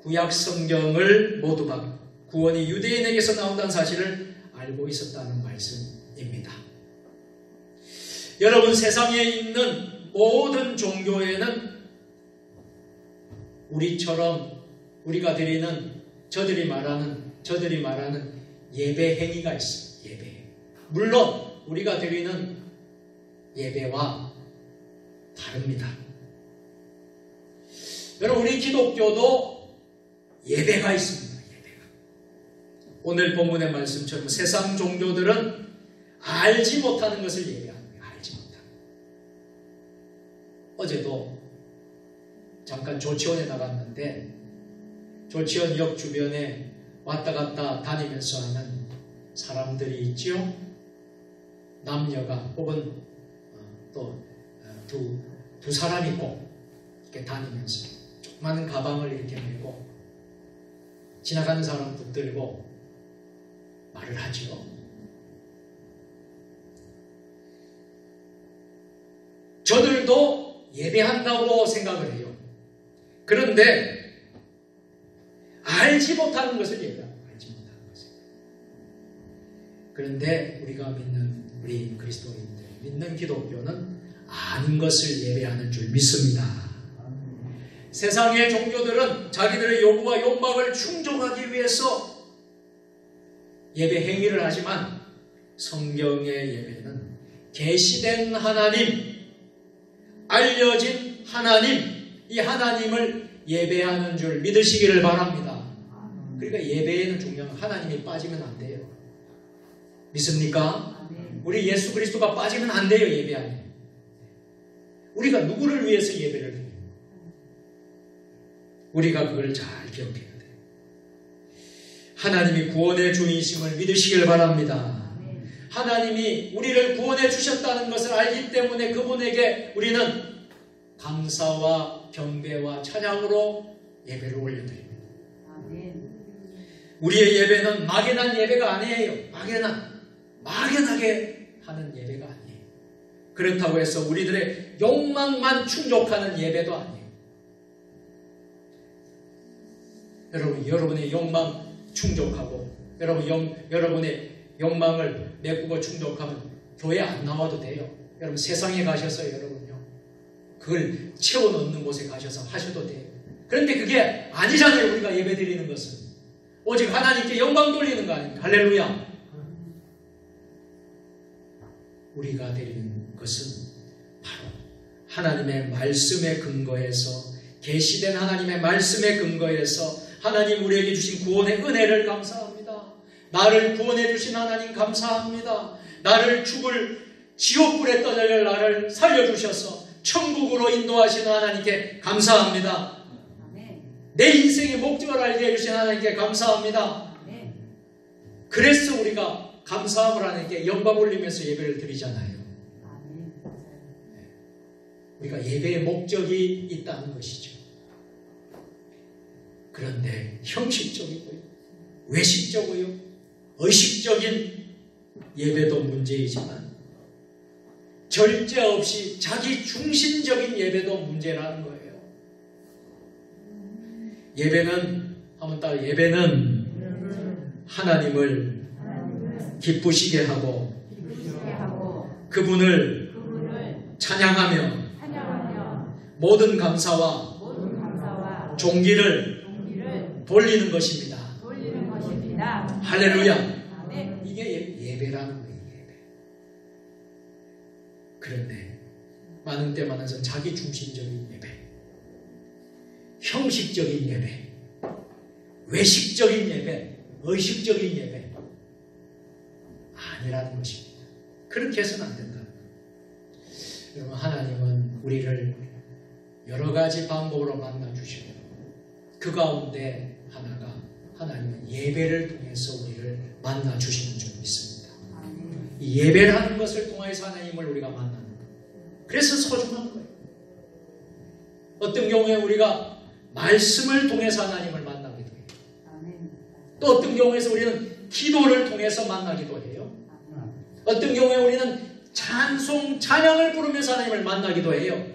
[SPEAKER 1] 구약 성경을 모두 받고 구원이 유대인에게서 나온다는 사실을 알고 있었다는 말씀입니다. 여러분, 세상에 있는 모든 종교에는 우리처럼 우리가 드리는 저들이 말하는 예배 행위가 있어요. 예배. 물론 우리가 드리는 예배와 다릅니다. 여러분, 우리 기독교도 예배가 있습니다. 예배가. 오늘 본문의 말씀처럼 세상 종교들은 알지 못하는 것을 예배하는 거예요. 알지 못하는. 어제도 잠깐 조치원에 나갔는데 조치원역 주변에 왔다 갔다 다니면서 하는 사람들이 있죠. 남녀가 혹은 또 두 사람이 꼭 이렇게 다니면서 조그마한 가방을 이렇게 메고 지나가는 사람 붙들고 말을 하죠. 저들도 예배한다고 생각을 해요. 그런데 알지 못하는 것을 예배합니다. 알지 못하는 것을. 그런데 우리가 믿는 우리 그리스도인들, 믿는 기독교는 아는 것을 예배하는 줄 믿습니다. 세상의 종교들은 자기들의 요구와 욕망을 충족하기 위해서 예배 행위를 하지만 성경의 예배는 계시된 하나님, 알려진 하나님, 이 하나님을 예배하는 줄 믿으시기를 바랍니다. 그러니까 예배에는 중요한 하나님이 빠지면 안 돼요. 믿습니까? 우리 예수 그리스도가 빠지면 안 돼요. 예배 안에. 우리가 누구를 위해서 예배를 드려요? 우리가 그걸 잘 기억해야 돼요. 하나님이 구원의 주이심을 믿으시길 바랍니다. 하나님이 우리를 구원해 주셨다는 것을 알기 때문에 그분에게 우리는 감사와 경배와 찬양으로 예배를 올려드립니다. 우리의 예배는 막연한 예배가 아니에요. 막연하게 하는 예배가 아니에요. 그렇다고 해서 우리들의 욕망만 충족하는 예배도 아니에요. 여러분의 욕망 충족하고 여러분의 욕망을 메꾸고 충족하면 교회 안 나와도 돼요. 여러분 세상에 가셔서 여러분요 그걸 채워넣는 곳에 가셔서 하셔도 돼요. 그런데 그게 아니잖아요. 우리가 예배 드리는 것은 오직 하나님께 영광 돌리는 거 아닙니까? 할렐루야. 우리가 드리는 것은 바로 하나님의 말씀에 근거해서 계시된 하나님의 말씀에 근거해서 하나님 우리에게 주신 구원의 은혜를 감사합니다. 나를 구원해 주신 하나님 감사합니다. 나를 죽을 지옥불에 떠날 나를 살려주셔서 천국으로 인도하시는 하나님께 감사합니다. 내 인생의 목적을 알게 해주신 하나님께 감사합니다. 그래서 우리가 감사함을 하나님께 영광 올리면서 예배를 드리잖아요. 우리가 예배의 목적이 있다는 것이죠. 그런데 형식적이고요, 외식적이고요, 의식적인 예배도 문제이지만 절제 없이 자기 중심적인 예배도 문제라는 거예요. 예배는 하나님을 기쁘시게 하고 그분을 찬양하며 모든 감사와 존귀를 돌리는 것입니다. 할렐루야. 이게 예배라는 거예요. 예배. 그런데 많은 때 많아서 자기 중심적인 예배, 형식적인 예배, 외식적인 예배, 의식적인 예배 아니라는 것입니다. 그렇게 해서는 안 된다. 여러분, 하나님은 우리를 여러 가지 방법으로 만나주시고 그 가운데 하나가 하나님은 예배를 통해서 우리를 만나주시는 줄 믿습니다. 이 예배를 하는 것을 통해서 하나님을 우리가 만나는 거예요. 그래서 소중한 거예요. 어떤 경우에 우리가 말씀을 통해서 하나님을 만나기도 해요. 또 어떤 경우에서 우리는 기도를 통해서 만나기도 해요. 어떤 경우에 우리는 찬송, 찬양을 부르면서 하나님을 만나기도 해요.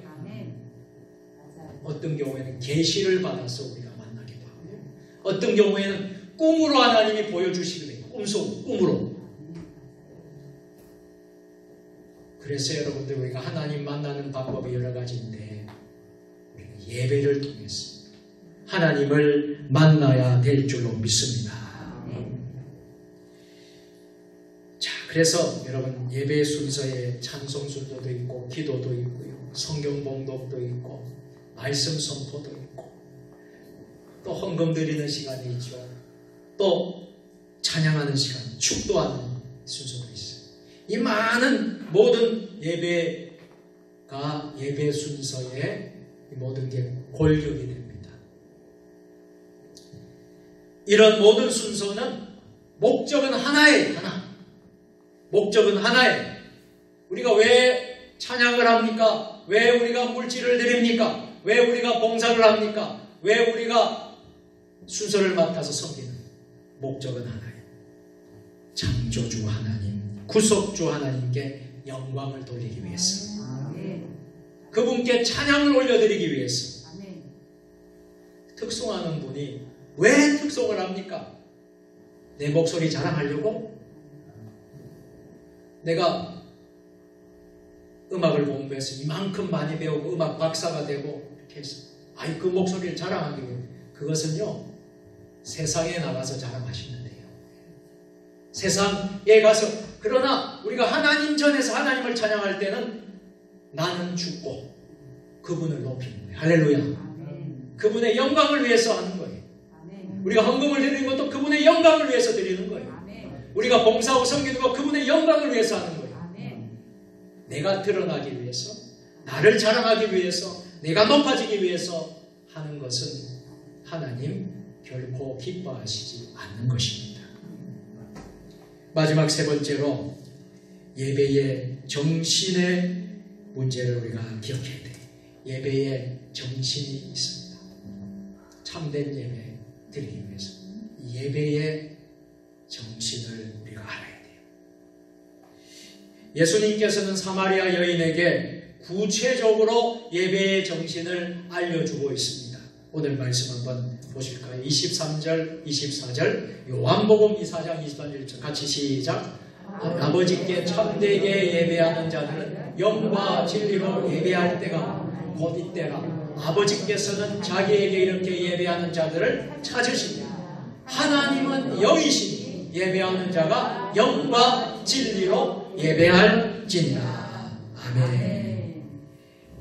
[SPEAKER 1] 어떤 경우에는 계시를 받아서 우리가 만나기도 하고, 어떤 경우에는 꿈으로 하나님이 보여주시기도 해요. 꿈으로. 그래서 여러분들 우리가 하나님 만나는 방법이 여러 가지인데 우리는 예배를 통해서 하나님을 만나야 될 줄로 믿습니다. 자, 그래서 여러분 예배 순서에 찬송 순서도 있고 기도도 있고요, 성경 봉독도 있고 말씀 선포도 있고 또 헌금 드리는 시간이 있죠. 또 찬양하는 시간, 축도하는 순서도 있어요. 이 많은 모든 예배가 예배 순서에 모든 게 골격이 됩니다. 이런 모든 순서는 목적은 하나예요. 목적은 하나예요. 우리가 왜 찬양을 합니까? 왜 우리가 물질을 드립니까? 왜 우리가 봉사를 합니까? 왜 우리가 순서를 맡아서 섬기는 목적은 하나예요. 창조주 하나님, 구속주 하나님께 영광을 돌리기 위해서, 그분께 찬양을 올려드리기 위해서. 특송하는 분이 왜 특송을 합니까? 내 목소리 자랑하려고? 내가 음악을 공부해서 이만큼 많이 배우고 음악 박사가 되고 이렇게 해서 그 목소리를 자랑하기 위해. 그것은요, 세상에 나가서 자랑하시면 돼요. 세상에 가서. 그러나 우리가 하나님 전에서 하나님을 찬양할 때는 나는 죽고 그분을 높이는 거예요. 할렐루야. 그분의 영광을 위해서 하는 거예요. 우리가 헌금을 드리는 것도 그분의 영광을 위해서 드리는 거예요. 우리가 봉사하고 섬기는 것 그분의 영광을 위해서 하는 거예요. 내가 드러나기 위해서, 나를 자랑하기 위해서, 내가 높아지기 위해서 하는 것은 하나님 결코 기뻐하시지 않는 것입니다. 마지막 세 번째로 예배의 정신의 문제를 우리가 기억해야 돼요. 예배의 정신이 있습니다. 참된 예배 드리기 위해서 예배의 정신을 우리가 알아야 돼요. 예수님께서는 사마리아 여인에게 구체적으로 예배의 정신을 알려주고 있습니다. 오늘 말씀 한번 보실까요? 23절, 24절 요한복음 4장 23절 같이 시작. 아버지께 참되게 예배하는 자들은 영과 진리로 예배할 때가 곧 이때라. 아버지께서는 자기에게 이렇게 예배하는 자들을 찾으십니다. 하나님은 영이시니 예배하는 자가 영과 진리로 예배할지니라. 아멘.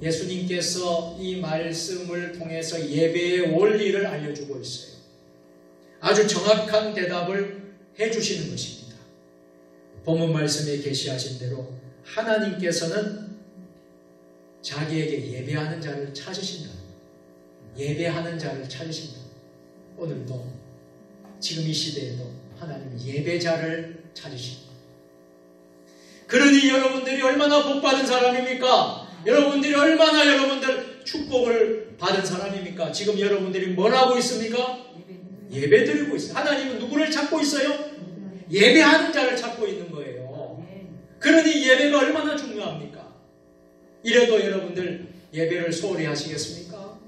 [SPEAKER 1] 예수님께서 이 말씀을 통해서 예배의 원리를 알려주고 있어요. 아주 정확한 대답을 해주시는 것입니다. 본문 말씀에 계시하신 대로 하나님께서는 자기에게 예배하는 자를 찾으신다. 예배하는 자를 찾으신다. 오늘도 지금 이 시대에도 하나님은 예배자를 찾으십니다. 그러니 여러분들이 얼마나 복받은 사람입니까? 여러분들이 얼마나 여러분들 축복을 받은 사람입니까? 지금 여러분들이 뭘 하고 있습니까? 예배 드리고 있어요. 하나님은 누구를 찾고 있어요? 예배하는 자를 찾고 있는 거예요. 그러니 예배가 얼마나 중요합니까? 이래도 여러분들 예배를 소홀히 하시겠습니까?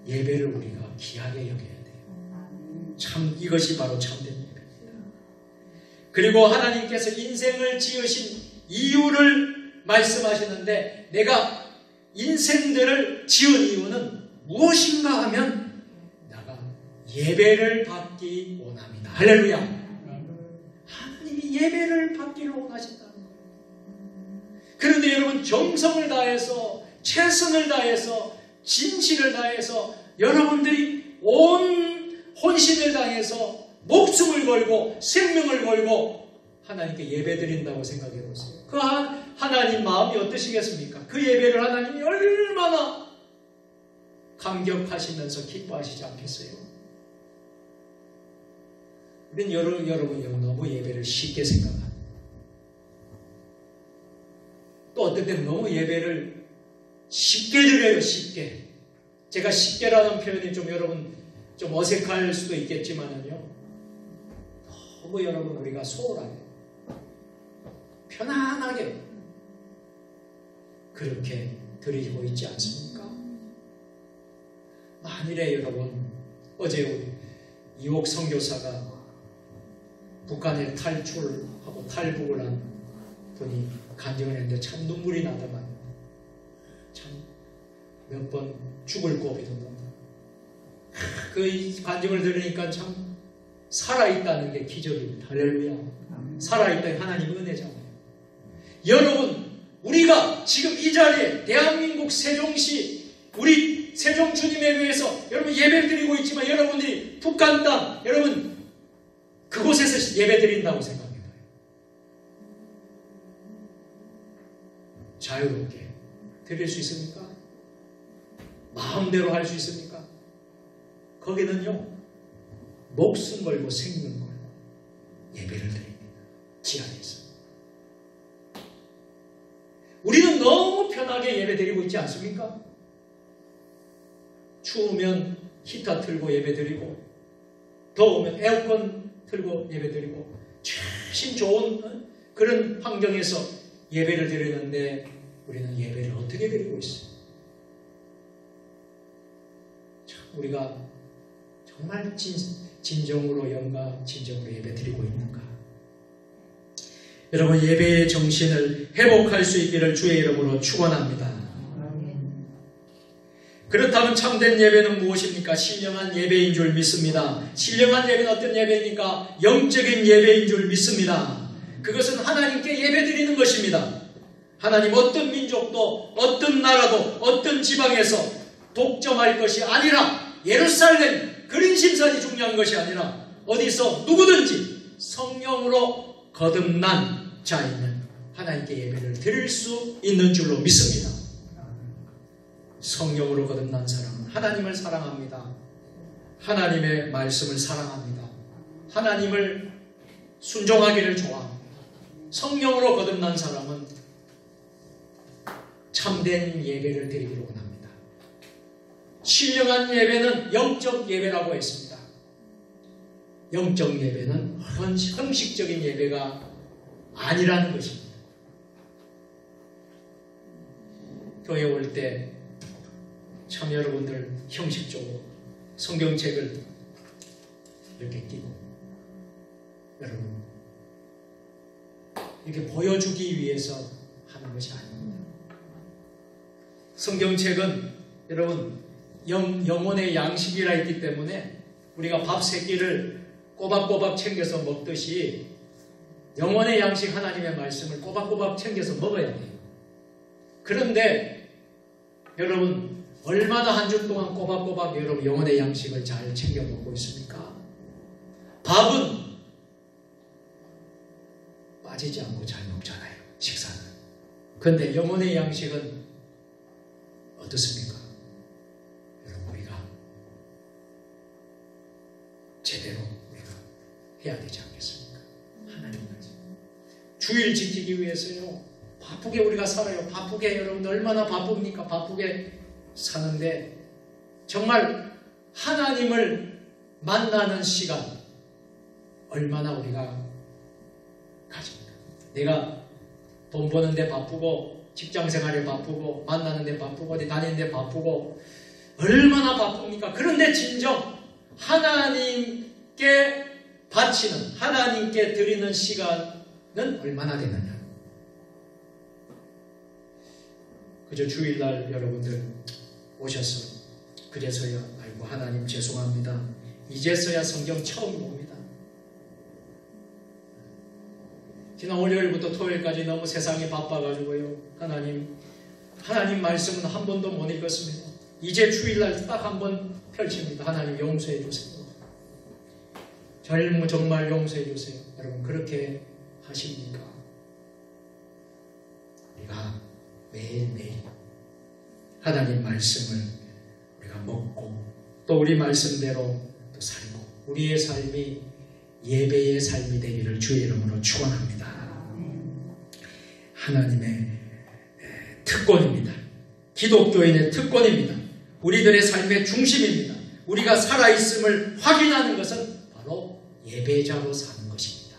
[SPEAKER 1] 예배를 우리가 귀하게 여겨야 돼요. 참 이것이 바로 참된 예배입니다. 그리고 하나님께서 인생을 지으신 이유를 말씀하시는데 내가 인생들을 지은 이유는 무엇인가 하면 내가 예배를 받기 원합니다. 할렐루야. 하나님이 예배를 받기를 원하신다. 그런데 여러분 정성을 다해서 최선을 다해서 진실을 다해서 여러분들이 온 혼신을 다해서 목숨을 걸고 생명을 걸고 하나님께 예배드린다고 생각해 보세요. 그 하나님 마음이 어떠시겠습니까? 그 예배를 하나님이 얼마나 감격하시면서 기뻐하시지 않겠어요? 우리는 여러분 너무 예배를 쉽게 생각합니다. 또 어떤 때는 너무 예배를 쉽게 드려요. 쉽게. 제가 쉽게라는 표현이 좀 여러분 좀 어색할 수도 있겠지만은요. 너무 여러분 우리가 소홀하게 편안하게 그렇게 드리고 있지 않습니까? 만일에 여러분 어제 우리 이옥 선교사가 북한에 탈출하고 탈북을 한 분이 간증을 했는데 참 눈물이 나더만 참 몇 번 죽을 고비도 넘다. 그 간증을 들으니까 참 살아있다는 게 기적입니다. 할렐루야. 살아있다는 하나님 은혜잖아요. 여러분 우리가 지금 이 자리에 대한민국 세종시 우리 세종 주님에 의해서 여러분 예배를 드리고 있지만 여러분들이 북한 땅 여러분 그곳에서 예배 드린다고 생각해봐요. 자유롭게 드릴 수 있습니까? 마음대로 할 수 있습니까? 거기는요 목숨 걸고 생명 걸고 예배를 드립니다. 지하에서 우리는 너무 편하게 예배 드리고 있지 않습니까? 추우면 히터 틀고 예배 드리고 더우면 에어컨 틀고 예배 드리고 훨씬 좋은 그런 환경에서 예배를 드리는데 우리는 예배를 어떻게 드리고 있어요? 참 우리가 정말 진정으로 영과 진정으로 예배 드리고 있는가? 여러분 예배의 정신을 회복할 수 있기를 주의 이름으로 축원합니다. 그렇다면 참된 예배는 무엇입니까? 신령한 예배인 줄 믿습니다. 신령한 예배는 어떤 예배입니까? 영적인 예배인 줄 믿습니다. 그것은 하나님께 예배드리는 것입니다. 하나님 어떤 민족도 어떤 나라도 어떤 지방에서 독점할 것이 아니라 예루살렘 그린심산이 중요한 것이 아니라 어디서 누구든지 성령으로 거듭난 자에는 하나님께 예배를 드릴 수 있는 줄로 믿습니다. 성령으로 거듭난 사람은 하나님을 사랑합니다. 하나님의 말씀을 사랑합니다. 하나님을 순종하기를 좋아합니다. 성령으로 거듭난 사람은 참된 예배를 드리기를 원합니다. 신령한 예배는 영적 예배라고 했습니다. 영적 예배는 형식적인 예배가 아니라는 것입니다. 교회 올 때 참 여러분들 형식적으로 성경책을 이렇게 끼고 여러분 이렇게 보여주기 위해서 하는 것이 아닙니다. 성경책은 여러분 영혼의 양식이라 있기 때문에 우리가 밥 세 끼를 꼬박꼬박 챙겨서 먹듯이 영혼의 양식 하나님의 말씀을 꼬박꼬박 챙겨서 먹어야 돼요. 그런데 여러분 얼마나 한 주 동안 꼬박꼬박 여러분 영혼의 양식을 잘 챙겨 먹고 있습니까? 밥은 빠지지 않고 잘 먹잖아요. 식사는. 그런데 영혼의 양식은 어떻습니까? 여러분 우리가 제대로 우리가 해야 되지 않겠습니까? 하나님 말씀. 주일 지키기 위해서요. 바쁘게 우리가 살아요. 바쁘게 여러분 얼마나 바쁩니까? 바쁘게 사는데 정말 하나님을 만나는 시간 얼마나 우리가 가집니까? 내가 돈 버는데 바쁘고 직장생활에 바쁘고 만나는데 바쁘고 어디 다니는데 바쁘고 얼마나 바쁩니까? 그런데 진정 하나님께 바치는 하나님께 드리는 시간은 얼마나 되느냐? 그저 주일날 여러분들 오셔서 그래서야 아이고 하나님 죄송합니다. 이제서야 성경 처음 봅니다. 지난 월요일부터 토요일까지 너무 세상이 바빠가지고요. 하나님 말씀은 한 번도 못 읽었습니다. 이제 주일날 딱 한 번 펼칩니다. 하나님 용서해 주세요. 정말 용서해 주세요. 여러분 그렇게 하십니까? 우리가 매일매일 하나님 말씀을 우리가 먹고 또 우리 말씀대로 또 살고 우리의 삶이 예배의 삶이 되기를 주의 이름으로 축원합니다. 하나님의 특권입니다. 기독교인의 특권입니다. 우리들의 삶의 중심입니다. 우리가 살아있음을 확인하는 것은 바로 예배자로 사는 것입니다.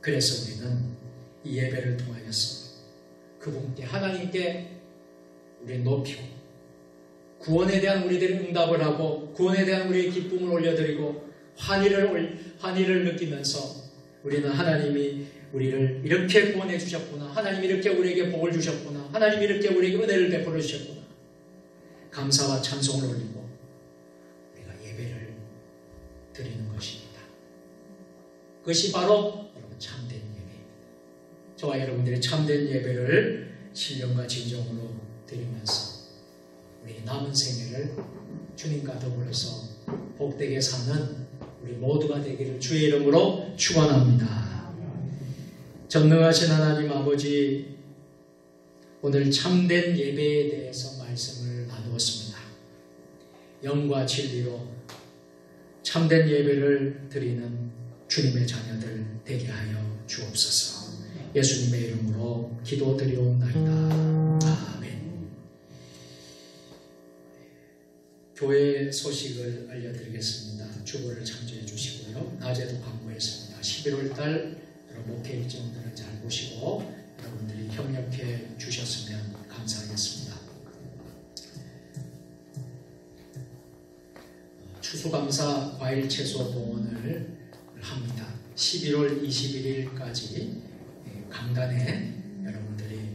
[SPEAKER 1] 그래서 우리는 이 예배를 통하여서 그분께 하나님께 우리 높이고 구원에 대한 우리들의 응답을 하고 구원에 대한 우리의 기쁨을 올려드리고 환희를 느끼면서 우리는 하나님이 우리를 이렇게 구원해 주셨구나. 하나님이 이렇게 우리에게 복을 주셨구나. 하나님이 이렇게 우리에게 은혜를 베풀어 주셨구나. 감사와 찬송을 올리고 우리가 예배를 드리는 것입니다. 그것이 바로 여러분 참된 예배입니다. 저와 여러분들의 참된 예배를 신령과 진정으로 드리면서 우리 남은 생애를 주님과 더불어서 복되게 사는 우리 모두가 되기를 주의 이름으로 축원합니다. 전능하신 하나님 아버지, 오늘 참된 예배에 대해서 말씀을 나누었습니다. 영과 진리로 참된 예배를 드리는 주님의 자녀들 되게 하여 주옵소서. 예수님의 이름으로 기도드리옵나이다. 아멘. 교회 소식을 알려드리겠습니다. 주보를 참조해 주시고요. 낮에도 광고했습니다. 11월 달 목회 일정들은 잘 보시고 여러분들이 협력해 주셨으면 감사하겠습니다. 추수감사 과일 채소 봉헌을 합니다. 11월 21일까지 강단에 여러분들이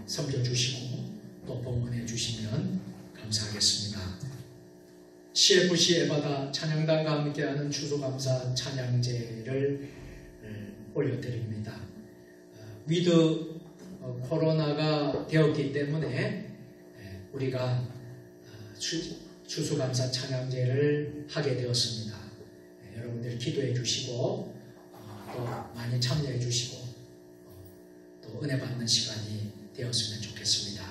[SPEAKER 1] 섬겨주시고 또 봉헌해 주시면 감사하겠습니다. CFC 에바다 찬양단과 함께하는 추수감사 찬양제를 올려드립니다. 위드 코로나가 되었기 때문에 우리가 추수감사 찬양제를 하게 되었습니다. 여러분들 기도해 주시고 또 많이 참여해 주시고 또 은혜 받는 시간이 되었으면 좋겠습니다.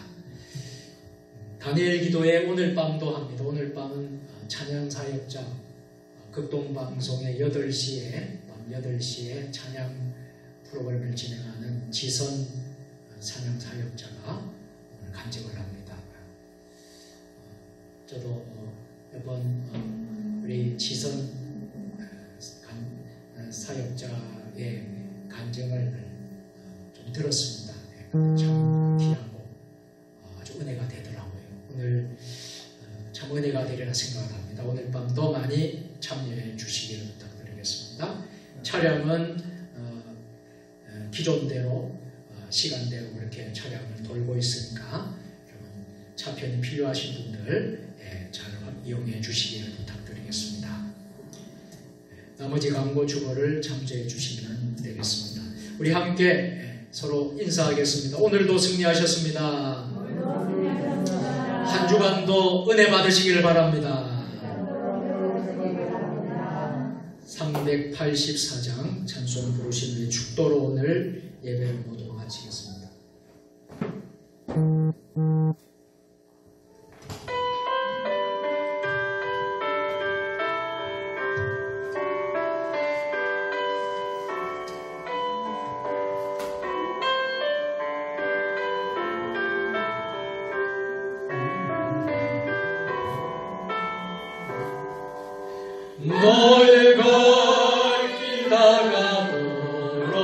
[SPEAKER 1] 다니엘 기도회 오늘 밤도 합니다. 오늘 밤은 찬양사역자 극동방송의 8시에 밤 8시에 찬양 프로그램을 진행하는 지선 찬양사역자가 오늘 간증을 합니다. 저도 이번 우리 지선 사역자의 간증을 좀 들었습니다. 참 귀하고 아주 은혜가 되더라고요. 오늘 참 은혜가 되리라 생각을 합니다. 오늘 밤도 많이 참여해 주시기를 부탁드리겠습니다. 차량은 기존대로 시간대로 그렇게 차량을 돌고 있으니까 여러분 차편이 필요하신 분들 잘 이용해 주시기를 부탁드리겠습니다. 나머지 광고 주보를 참조해 주시면 되겠습니다. 우리 함께 서로 인사하겠습니다. 오늘도 승리하셨습니다. 한 주간도 은혜 받으시기를 바랍니다. 384장 찬송 부르신 후에 축도로 오늘 예배를 모두 마치겠습니다. 너의 갈 길 나가도록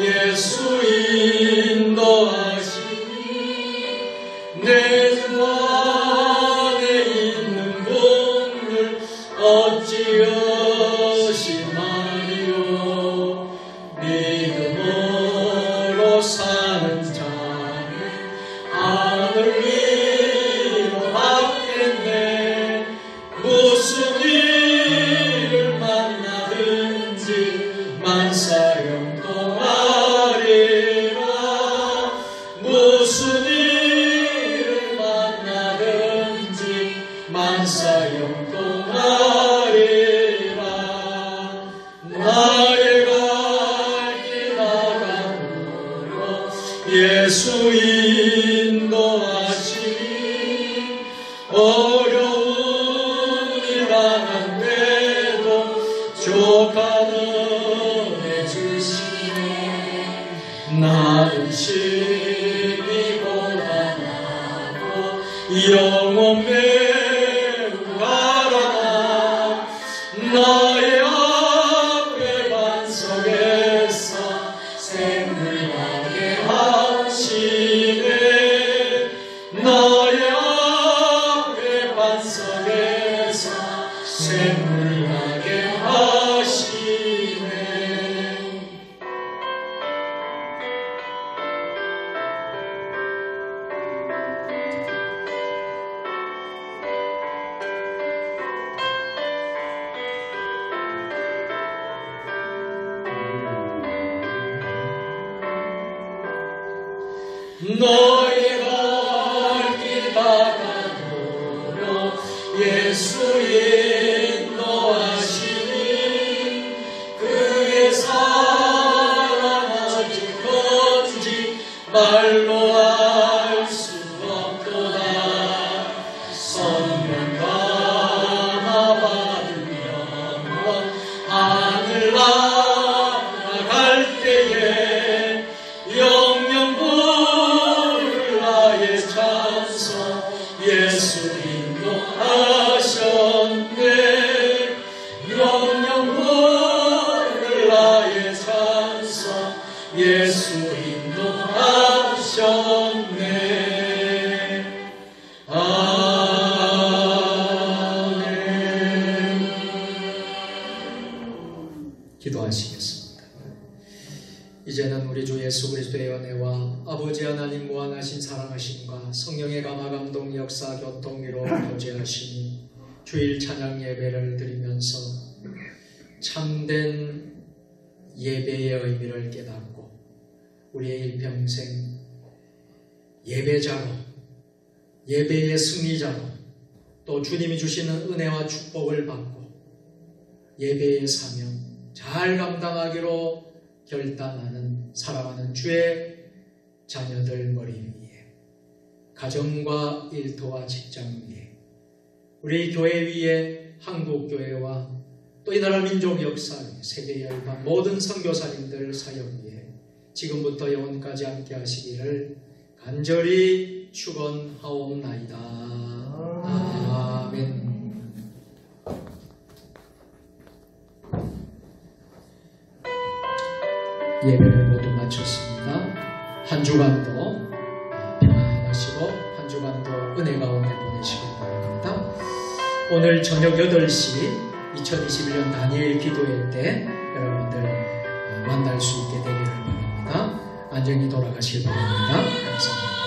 [SPEAKER 1] 예수 인도하시니 내 주 안에 있는 분들 어찌여시 말이요 믿음으로 사는 자는 하늘 위로 받겠네. 무슨 만사형통하리라. 무슨 일을 만나든지 만사형통하리라. 나의 갈 길 나가도록 예수 인도하시니 어려움이 당한데도 족하는 나는 심히 고단하고 영원 매우 가라나. 나의 앞에 반석에서 생물나게 하시네. 나의 앞에 반석에서 생물나게 하시네. 너의 갈 길 나가도록 예수 인도하시니 그의 사랑 어디건지 말로 알 수 없도다. 성령 감화 받으며 하늘 나아갈 때에 영영 부를 나의 찬송 예수 인도하셔. 예수 인도하셨네. 아멘. 기도하시겠습니다. 이제는 우리 주 예수 그리스도의 은혜와 아버지 하나님 무한하신 사랑하심과 성령의 감화 감동 역사 교통 위로 교제하시니 주일 찬양 예배를 드리면서 참된 예배의 의미를 깨닫고 우리의 일평생 예배자로, 예배의 승리자로, 또 주님이 주시는 은혜와 축복을 받고 예배의 사명 잘 감당하기로 결단하는 사랑하는 주의 자녀들 머리 위에, 가정과 일터와 직장 위에, 우리 교회 위에, 한국교회와 또 이 나라 민족 역사 위에, 세계 열방 모든 선교사님들 사역 위에 지금부터 영원까지 함께 하시기를 간절히 축원하옵나이다. 아멘. 예배를 모두 마쳤습니다. 한 주간도 평안하시고 한 주간도 은혜 가운데 보내시길 바랍니다. 오늘 저녁 8시 2021년 다니엘 기도회 때 여러분들 만날 수 있게 되기를 바랍니다. 안녕히 돌아가시길 바랍니다. 감사합니다.